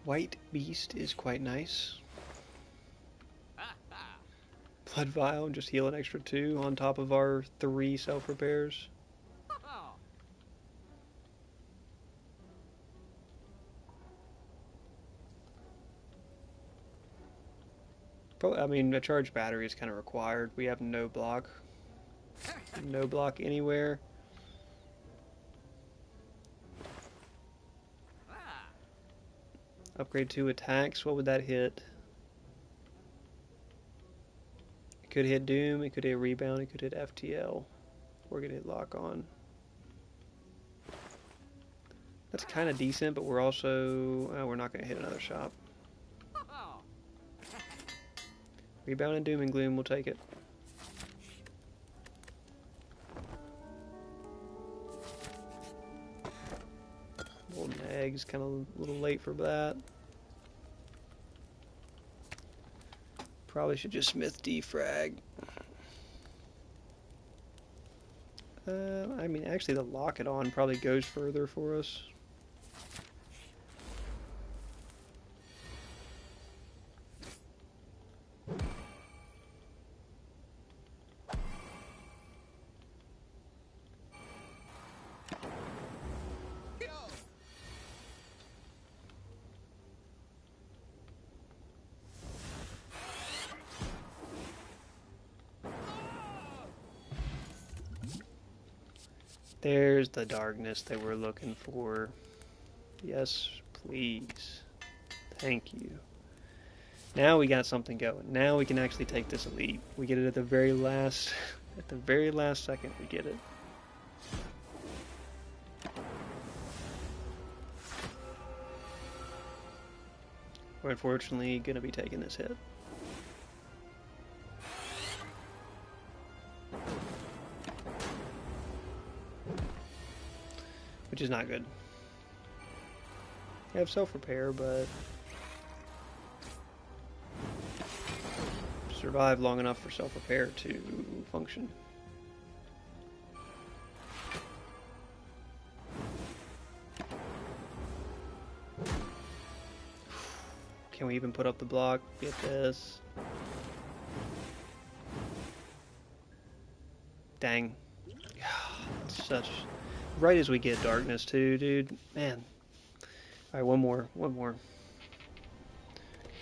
White Beast is quite nice. Blood Vial and just heal an extra 2 on top of our 3 self-repairs. Probably, I mean, a charged battery is kind of required. We have no block. No block anywhere. Upgrade 2 attacks. What would that hit? It could hit Doom, it could hit Rebound, it could hit FTL. We're going to hit Lock On. That's kind of decent, but we're also... we're not going to hit another shop. Rebound and Doom and Gloom, we'll take it. Golden Eggs, kind of a little late for that. Probably should just Smith defrag. I mean, actually the Lock It On probably goes further for us. There's the darkness they were looking for. Yes, please. Thank you. Now we got something going. Now we can actually take this elite. We get it at the very last second we get it. We're unfortunately going to be taking this hit. Which is not good. You have self-repair, but survive long enough for self-repair to function. Can we even put up the block? Get this. Dang. Such... Right as we get darkness too, dude. Man. Alright, one more.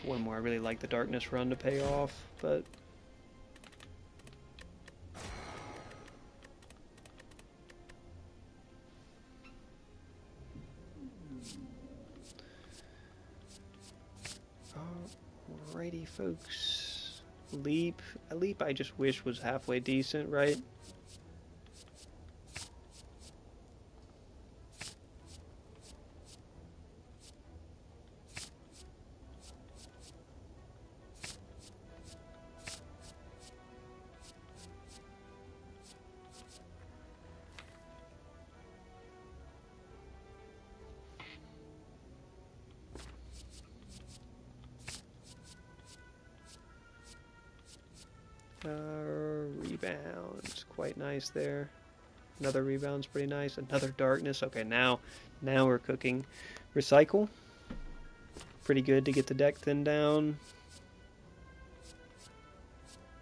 I really like the darkness run to pay off, but... Alrighty, folks. Leap. A leap I just wish was halfway decent, right? Rebounds, quite nice there. Another rebound's pretty nice. Another darkness. Okay, now we're cooking. Recycle. Pretty good to get the deck thinned down.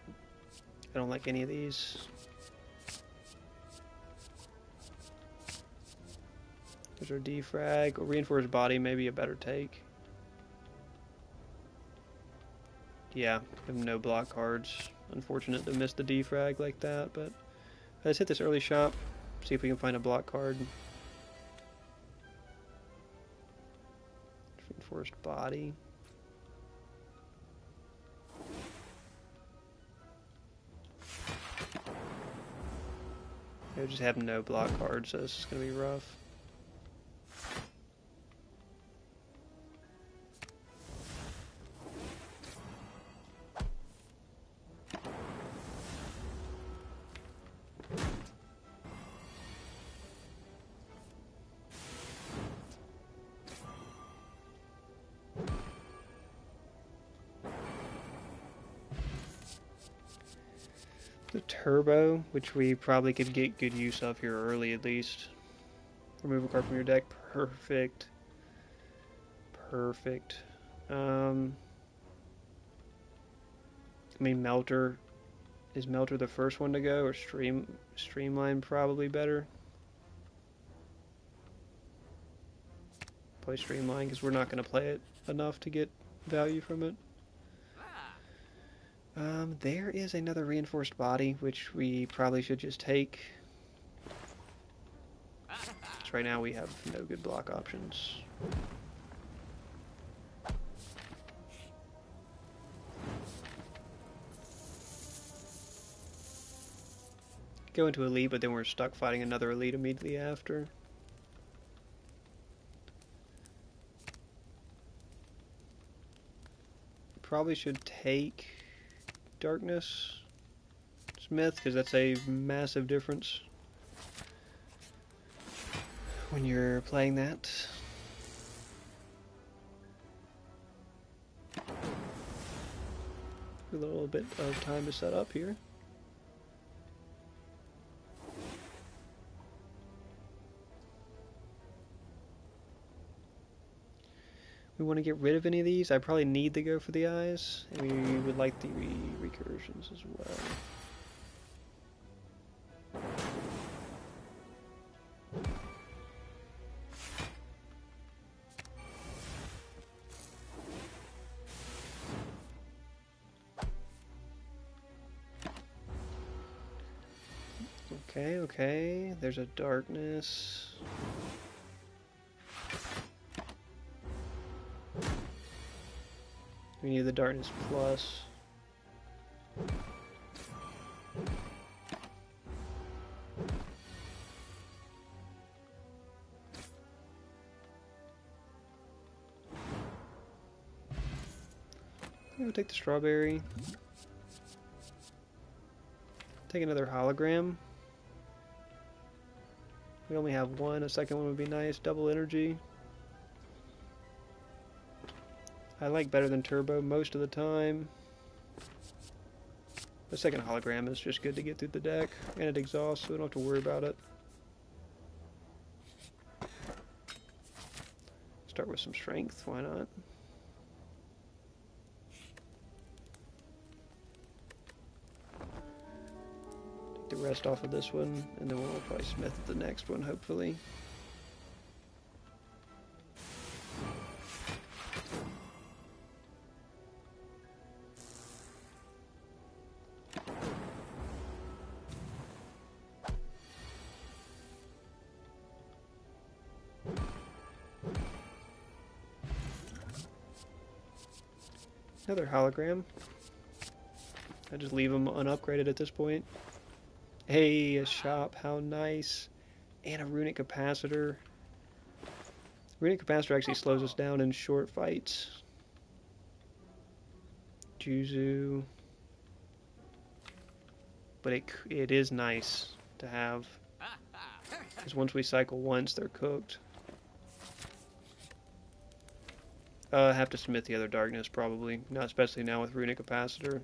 I don't like any of these. There's our defrag. Reinforced body, maybe a better take. Yeah, I have no block cards. Unfortunate to miss the defrag like that, but let's hit this early shop, see if we can find a block card. Reinforced body. I just have no block cards, so this is going to be rough. The turbo, which we probably could get good use of here early at least. Remove a card from your deck. Perfect. Perfect. I mean, Melter. Is Melter the first one to go, or Streamline probably better? Play Streamline because we're not going to play it enough to get value from it. There is another reinforced body, which we probably should just take. Because right now we have no good block options. Go into elite, but then we're stuck fighting another elite immediately after. Probably should take Darkness Smith, because that's a massive difference when you're playing that. A little bit of time to set up here. We want to get rid of any of these. I probably need to go for the eyes, and we would like the recursions as well. Okay, there's a darkness. We need the darkness plus. We'll take the strawberry. Take another hologram. We only have one. A second one would be nice. Double energy. I like better than turbo most of the time. The second hologram is just good to get through the deck, and it exhausts, so we don't have to worry about it. Start with some strength, why not? Take the rest off of this one, and then we'll probably smith the next one, hopefully. Another hologram. I just leave them unupgraded at this point. Hey, a shop, how nice. And a runic capacitor. Runic capacitor actually slows us down in short fights. Juzu. But it is nice to have. Because once we cycle once, they're cooked. I have to smith the other darkness, probably. Not especially now with runic capacitor.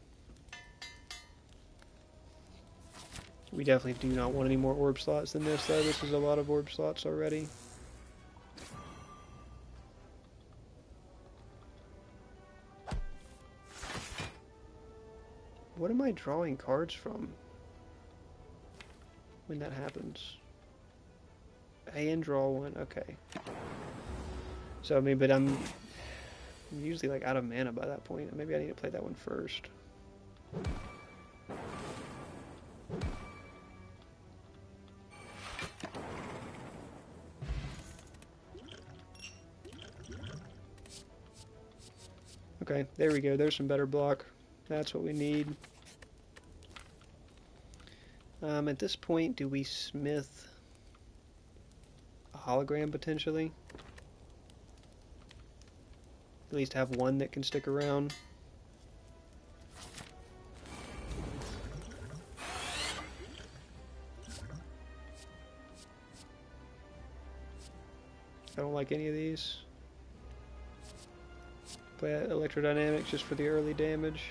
We definitely do not want any more orb slots than this, though. This is a lot of orb slots already. What am I drawing cards from when that happens? And draw one, okay. So, I mean, but I'm usually like out of mana by that point. Maybe I need to play that one first. Okay, there we go. There's some better block. That's what we need. At this point, do we smith a hologram potentially? At least have one that can stick around. I don't like any of these. Play electrodynamics just for the early damage.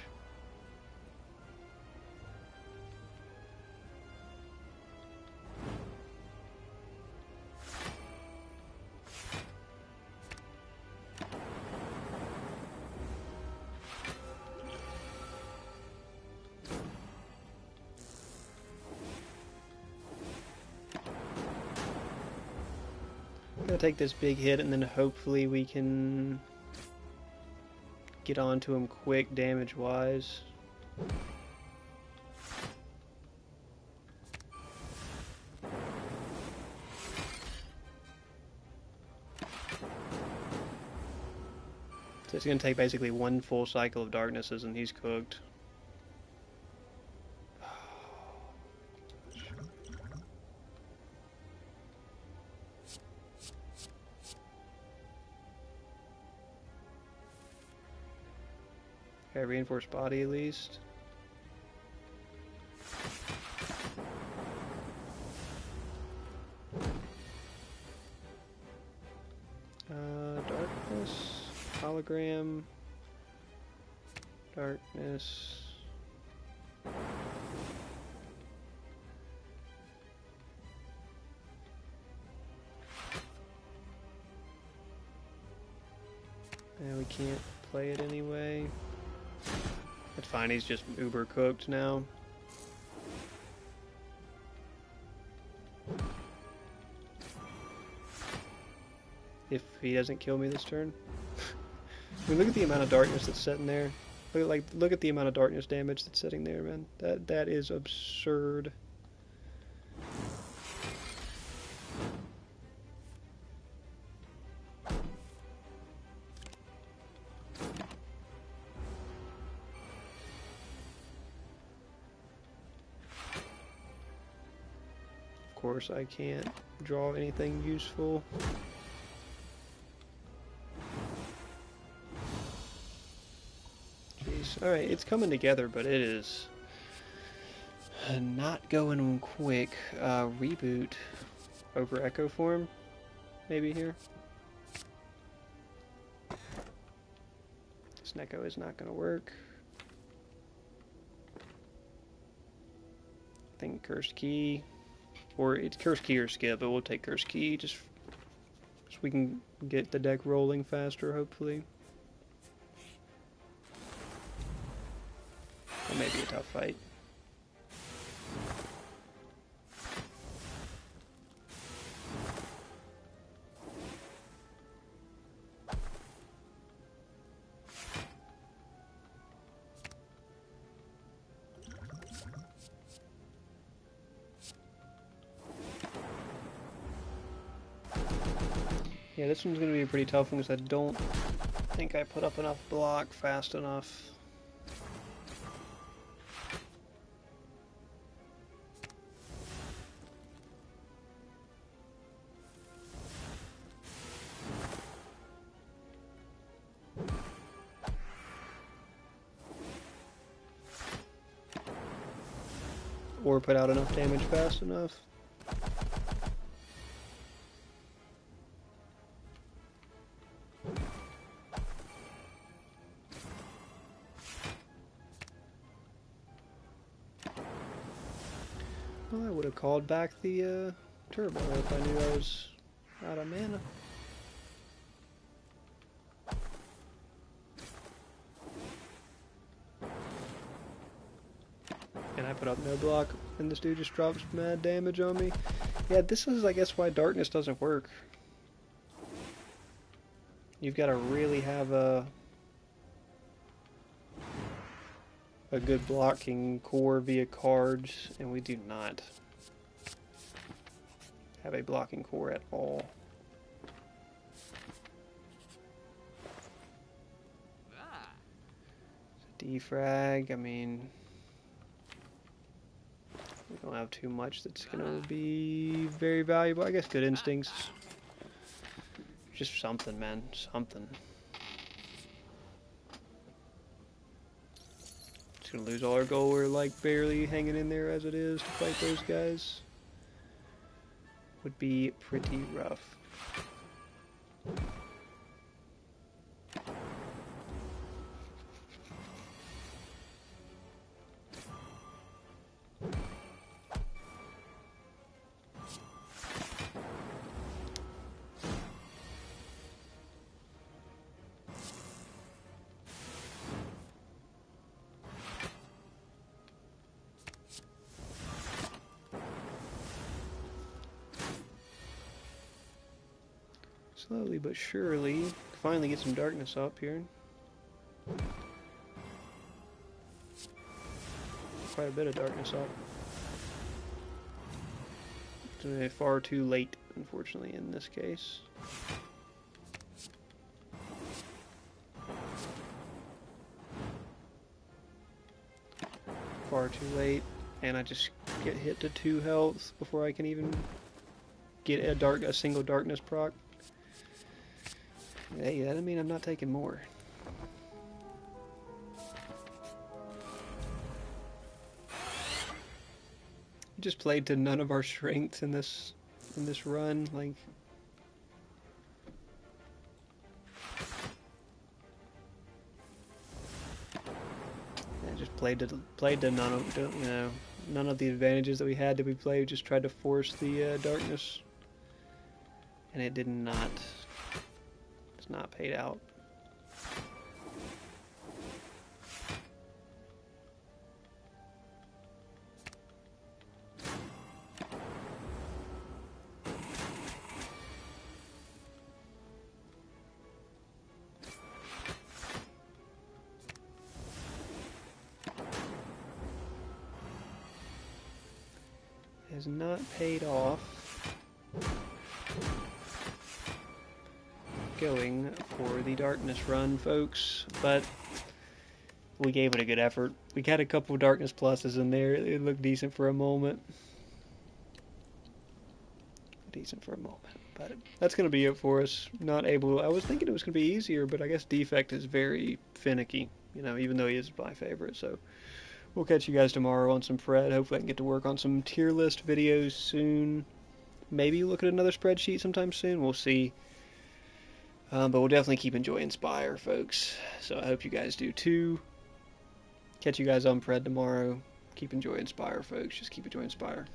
Gonna take this big hit and then hopefully we can get onto him quick damage wise. So it's gonna take basically one full cycle of darknesses and he's cooked. Okay, reinforced body at least. Darkness, hologram, darkness. And we can't play it anyway. That's fine, he's just uber cooked now. If he doesn't kill me this turn. I mean, look at the amount of darkness that's sitting there. Look at the amount of darkness damage that's sitting there, man. That is absurd. Of course, I can't draw anything useful. Jeez. Alright, it's coming together, but it is not going quick. Reboot over Echo form, maybe here. This Neko is not going to work. I think Cursed Key. Or it's Cursed Key or Skip, but we'll take Cursed Key just so we can get the deck rolling faster, hopefully. That may be a tough fight. Yeah, this one's going to be a pretty tough one because I don't think I put up enough block fast enough. or put out enough damage fast enough. Well, I would have called back the turbo if I knew I was out of mana. And I put up no block, and this dude just drops mad damage on me. Yeah, this is, I guess, why darkness doesn't work. You've got to really have a good blocking core via cards, and we do not have a blocking core at all. Defrag, I mean, we don't have too much that's going to be very valuable. I guess good instincts. Just something, man. Something. Just going to lose all our gold. We're like barely hanging in there as it is to fight those guys. Would be pretty rough. Slowly but surely, finally get some darkness up here. Quite a bit of darkness up. It's far too late, unfortunately, in this case. Far too late, and I just get hit to 2 health before I can even get a single darkness proc. Hey, that doesn't mean I'm not taking more. We just played to none of our strengths in this run. Like, I just played to none of none of the advantages that we had that we played. We just tried to force the darkness, and it did not. Not paid out. Has not paid off. Going for the darkness run, folks, but we gave it a good effort. We had a couple of darkness pluses in there. It looked decent for a moment. But that's going to be it for us. Not able. I was thinking it was going to be easier, but I guess Defect is very finicky, you know, even though he is my favorite. So we'll catch you guys tomorrow on some Fred. Hopefully I can get to work on some tier list videos soon. Maybe look at another spreadsheet sometime soon. We'll see. But we'll definitely keep enjoying Spire, folks. So I hope you guys do too. Catch you guys on Pred tomorrow. Keep enjoying Spire, folks. Just keep enjoying Spire.